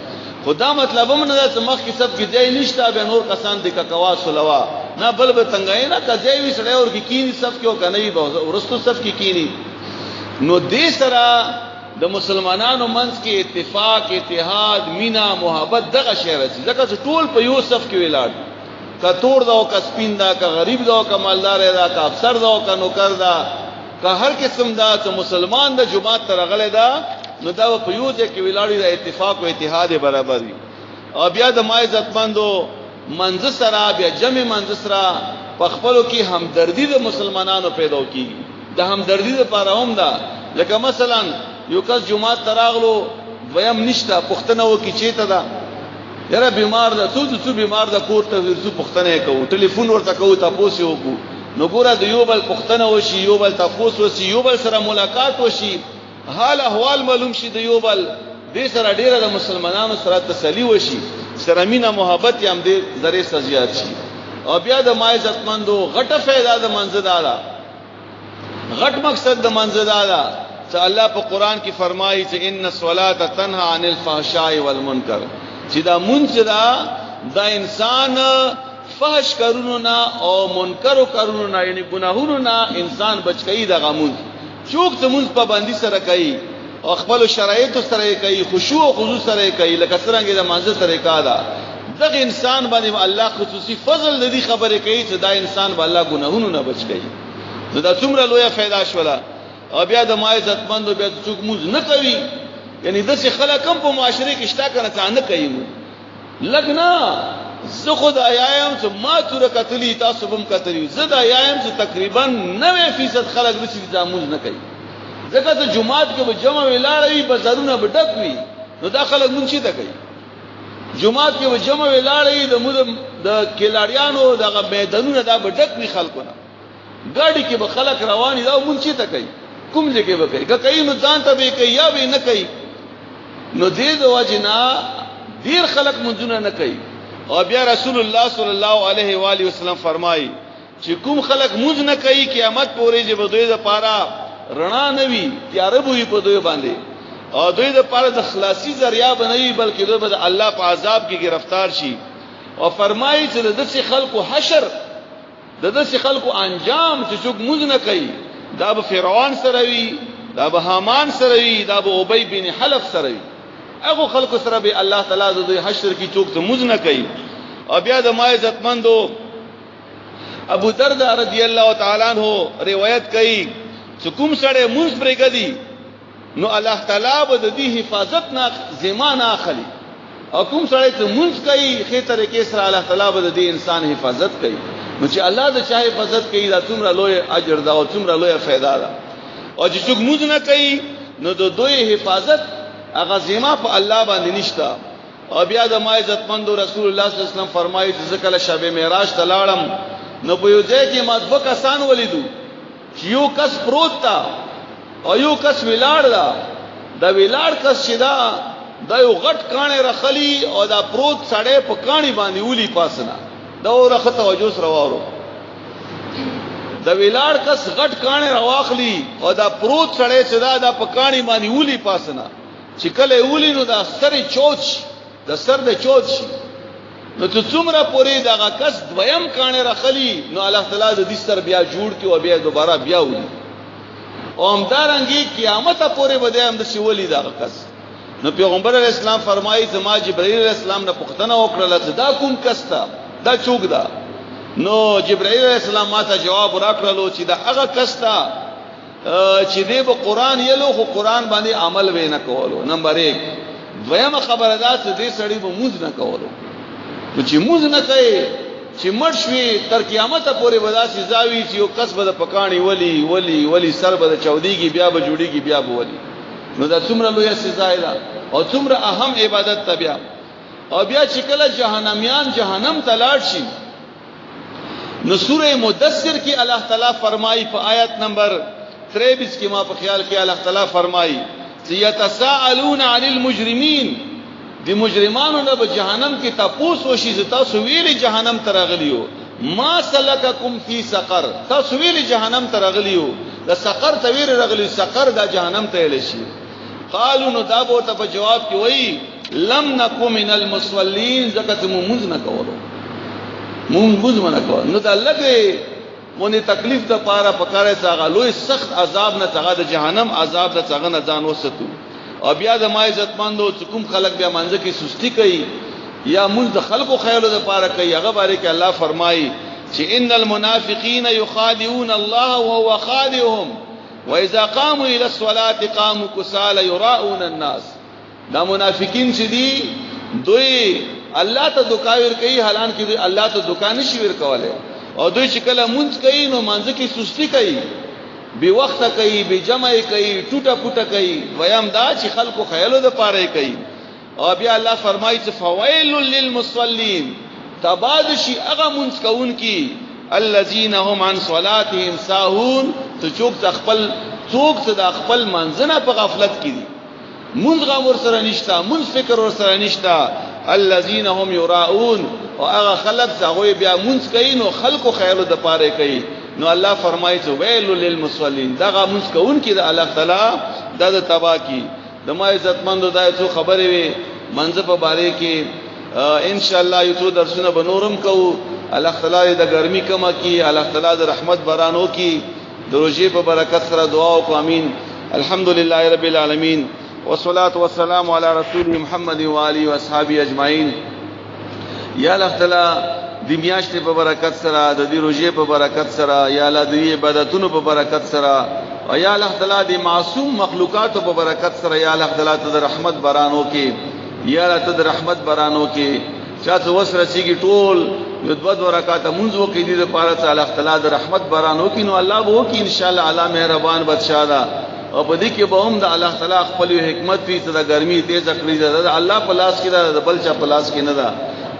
خدا مطلب هم نه چې مخ کې صف کې ځای نشته به نور کسان د کوا سلوا نه بل به تنګای نه کځای وي سړی ور کې کینی صف کې او کني به ورستو صف کې کینی نو دې سره د مسلمانانو منځ کې اتفاق اتحاد مینا محبت دغه شی راځي ځکه چې ټول په یو صف کې ولاړ کا تور دا او کا سپین دا کا غریب دا او کا مالدار دا کا افسر دا او کا نوکر دا کا هر قسم دا چې مسلمان د جماعت ترغله دا نو دا په یو ځای کې ولاړی د اتفاق او اتحاد برابر وي او بیا د ما عزتمندو منځ سره بیا جمع منځ سره په خپلو کې همدردی د مسلمانانو پیدا کیږي د همدردی لپاره هم دا لکه مثلا یو کس جمعه تراغلو ویم نشته پښتنه وکي چیته دا یاره بیمار ده څو بیمار ده کور ته ورسو پښتنه کوو ټلیفون ورته کوو تاسو وکړو نو ګوره د یو بل پښتنه وشي یو بل تاسو وشي یو بل سره ملاقات وشي حال احوال معلوم شي د یو بل دې سره ډیره د مسلمانانو سره تسلی وشي سره مینا محبت یم دې زری سزیات شي او بیا د ما عزتمندو غټه फायदा د منځدارا غټ مقصد د منځدارا چې الله په قران کې فرمایي چې ان الصلاه تنها عن الفحشاء والمنکر چې دا منځدا د انسان فحش کارونو نه او منکر کارونو نه یعنی ګناهونو نه انسان بچ کی د غمون چوک ته مونږ پابندي سره کوي او خپل شرایط سره کوي، خشوع او خضوع سره کوي، لکه څنګه د مانځه طریقه ده. دغه انسان باندې الله خصوصي فضل د دې خبره کوي چې دا انسان به الله ګناهونو نه بچ کوي. نو دا څومره لویه फायदा شوله. او بیا د ما عزتمند بیا څوک موږ نه کوي، یعنی د څه خلک هم په معاشره کې شتا کنه څنګه کوي لګنا. زه خود آیایم چې ما تور کتلی تاسو هم کتلی، زه د آیایم چې تقریبا 90% خلک د څه ځاموز نه کوي. ځکه ته جمعات کې به جمع ولاړی بازارونه به ډک وي، نو دا خلک مونږ چی ته کوي. جمعات کې به جمع ولاړی د کلاړیانو دغه میدانونه دا به ډک وي خلکونه، ګاډي کې به خلک رواني دا مونږ چی ته کوي. کوم ځای کې به کوي؟ که کوي نو ځان ته به کوي یا به نه کوي. نو دې د وجنا ډیر خلک منځونه نه کوي. او بیا رسول الله صلی الله علیه و آله وسلم فرمایي چې کوم خلک منځ نه کوي قیامت پورې چې به دوی د پاره رڼا نه وي، تیار به وي په دوی باندې، او دوی د پاره د خلاصي ذریعہ بنوي، بلکې دوی به د الله په عذاب کې گرفتار شي. او فرمایي چې د دې خلکو حشر، د دې خلکو انجام چې څوک منځ نه کوي، دا به فرعون سره وي، دا به حامان سره وي، دا به ابي بن حلف سره وي. هغه خلکو سره به الله تعالی د حشر کې څوک ته منځ نه کوي. او بیا د ما عزتمندو ابو درداء رضی الله تعالی عنہ روایت کوي چې کوم سره منځ برګدي نو الله تعالی به د دې حفاظت نه زمانه اخلي، او کوم سره ته منځ کوي خې طریقې سره الله تعالی به د دې انسان حفاظت کوي. نو چې الله د چا حفاظت کوي دا څومره لوی اجر دا او څومره لوی فائدہ ده. او چې څوک منځ نه کوي نو د دوی حفاظت هغه زما په الله باندې نشتا. او بیا د ما عزتمند رسول الله صلی الله علیه وسلم فرمایي چې ذکر شب معراج ته لاړم نو په یو ځای کې ما دوه کسان ولیدو چې یو کس پروت تا او یو کس ویلاړ دا. دا ویلاړ کس چې دا یو غټ کانه رخلی او دا پروت سړی په کانی باندې ولي پاسنه دا ورخه توجه سره واره. دا ویلاړ کس غټ کانه راواخلی او دا پروت سړی چې دا په کانی باندې ولي پاسنه چې کله ولي نو دا سر چوت شي، د سر د چوت شي. نو ته څومره پورې دا کس دویم کانه رخلی نو الله تعالی د دې سر بیا جوړ کی او بیا دوباره بیا ولي. او همدارنګه قیامت پورې بده هم د شولې دا کس. نو پیغمبر اسلام فرمایي چې ما جبرائیل اسلام نه پوښتنه وکړه چې دا کوم کس تا دا څوک دا؟ نو جبرائیل اسلام ماته جواب راکړلو چې دا هغه کس تا چې دې په قران یلو خو قران باندې عمل وینه کولو. نمبر 1 دویمه خبره ده چې دې سړی به موږ نه کولو. نو چې موږ نه کوي چې مرشوي تر قیامت پورې ودا سزاوي چې یو کس به د پکانی ولی سر به د چوديږي بیا به جوړيږي بیا به ولی. نو دا څومره لوی سزا ده او څومره اهم عبادت ته بیا. او بیا چې کله جهنميان جهنم ته لاړ شي نو سوره مدثر کې الله تعالی فرمایي په آیت نمبر 23 کې ما په خیال کې الله تعالی فرمایي چې يتساءلون عن المجرمين، د مجرمانو نه به جهنم کې تاسو وشي چې تاسو ویلي جهنم ترغلیو ما سلککم فی سقر، تاسو ویلي جهنم ترغلیو د سقر تویر رغلی سقر دا جهنم ته لشي. قالو نو دا به ته په جواب کې وایي لم نکو من المصلین، زکات موږ نه کولو موږ نه کولو. نو دا لګي مونږه تکلیف ته پاره پکاره څنګه لوی سخت عذاب نه څنګه د جهنم عذاب نه څنګه نه ځان وستو. او بیا د ما عزتمندو کوم خلک بیا منځ کې سستی کوي یا موږ د خلکو خیالو د پاره کوي هغه باره کې الله فرمایي چې ان المنافقین یخادعون الله وهو خادعهم واذا قاموا الى الصلاه قاموا كسالى يراؤون الناس. دا منافقین چې دي دوی الله ته دوکاویر کوي، حالانکه دوی الله ته دوکا نشي ور کوله. او دوی چې کله مونږ کوي نو مانځ کې سستی کوي، بی وخت کوي، بی جمع کوي، ټوټه پټه کوي، ویم دا چې خلکو خیالو د پاره کوي. او بیا الله فرمایي چې فویل للمصلین، تبادشی هغه مونږ کوون کی الذين هم عن صلاتهم ساهون، ته څوک د خپل منځنه په غفلت کې دي، مونږ غم ور سره نشتا، مونږ فکر ور سره نشتا. الذين هم يراؤون، او هغه خلق هغه بیا مونږ کوي نو خلکو خیالو د پاره کوي. نو الله فرمایي چې ویل للمصلین، دغه مونږ کوون کې د الله تعالی د تبا کی. د ما عزتمندو دا څو خبرې وي منځ په باره کې ان شاء الله یو څو درسونه بنورم کوو. الله تعالی د ګرمي کما کی، الله تعالی د رحمت بارانو کی، د روزي په برکت سره دعا وکړو امين. الحمدللہ رب العالمین والصلاة والسلام علی رسول محمد و آلہ و اصحابہ اجمعین. یا اللہ تعالی دی میاشتې په برکت سره، د دې روژې په برکت سره، یا الله د دې عبادتونو په برکت سره، او یا الله تعالی د معصوم مخلوقاتو په برکت سره، یا الله تعالی ته د رحمت بارانو کې، یا الله ته د رحمت بارانو کې چاته وس رسیږي ټول یو دوه رکعاته مونږ وکړي دې لپاره چې الله تعالی د رحمت بارانو کې، نو الله به وکړي ان شاء الله. الله مهربان بادشاہ ده، او په دې کې به هم د الله تعالی خپل حکمت وي چې د ګرمي تیز کړی ده. الله په لاس کې ده، د بل چا په لاس کې نه ده.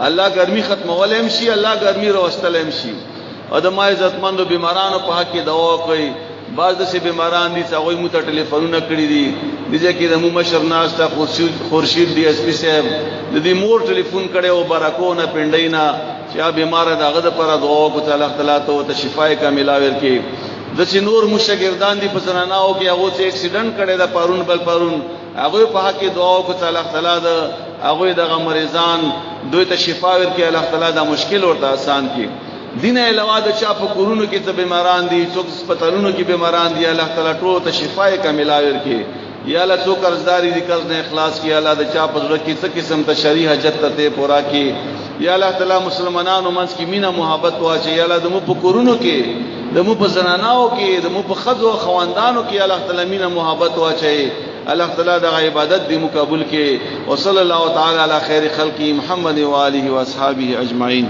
الله ګرمي ختمول هم شي، الله ګرمي راوستل هم شي. او د ما عزتمندو بیمارانو په حق کې دعا کوي. بعض داسې بیماران دي چې هغوی مو ته ټلیفونونه کړي دي، دې کې د مو مشر ناسته خورشید ډي اس پي صاحب د دې مور ټلیفون کړی او برکو نه پنډۍ نه چې هغه بیماره د هغه دپاره دعا وکړو چې الله تعالی ته شفای کامله ورکړي. داسې نور مو شاګردان دي په زناناو کې هغو چې اکسیډنټ کړی ده پرون بل پرون، هغوی په حق کې دعا وکړو چې الله تعالی د هغوی دغه مریضان دوی ته شفا ورکړي، الله تعالی دا مشکل ورته آسان کړي. دین علاوه د چا په کورونو کې ته بیماران دي، څوک هسپتالونو کې بیماران دي، الله تعالی ټول ته شفای کامله ورکړي. یا الله څوک قرضداري دي قرض نه اخلاص کړي، الله د چا په زړه کې څه قسم ته شرعي حاجت ته پورا کړي. یا الله تعالی مسلمانانو منځ کې مینه محبت واچي. یا الله د مو په کورونو کې، د مو په زناناو کې، د مو په ښځو او خواندانو کې الله تعالی مینه محبت واچي. الله تعالی د عبادت دې مقبول کړي. وصلی الله تعالی علی خیر خلقه محمد و آله و اصحابہ اجمعین.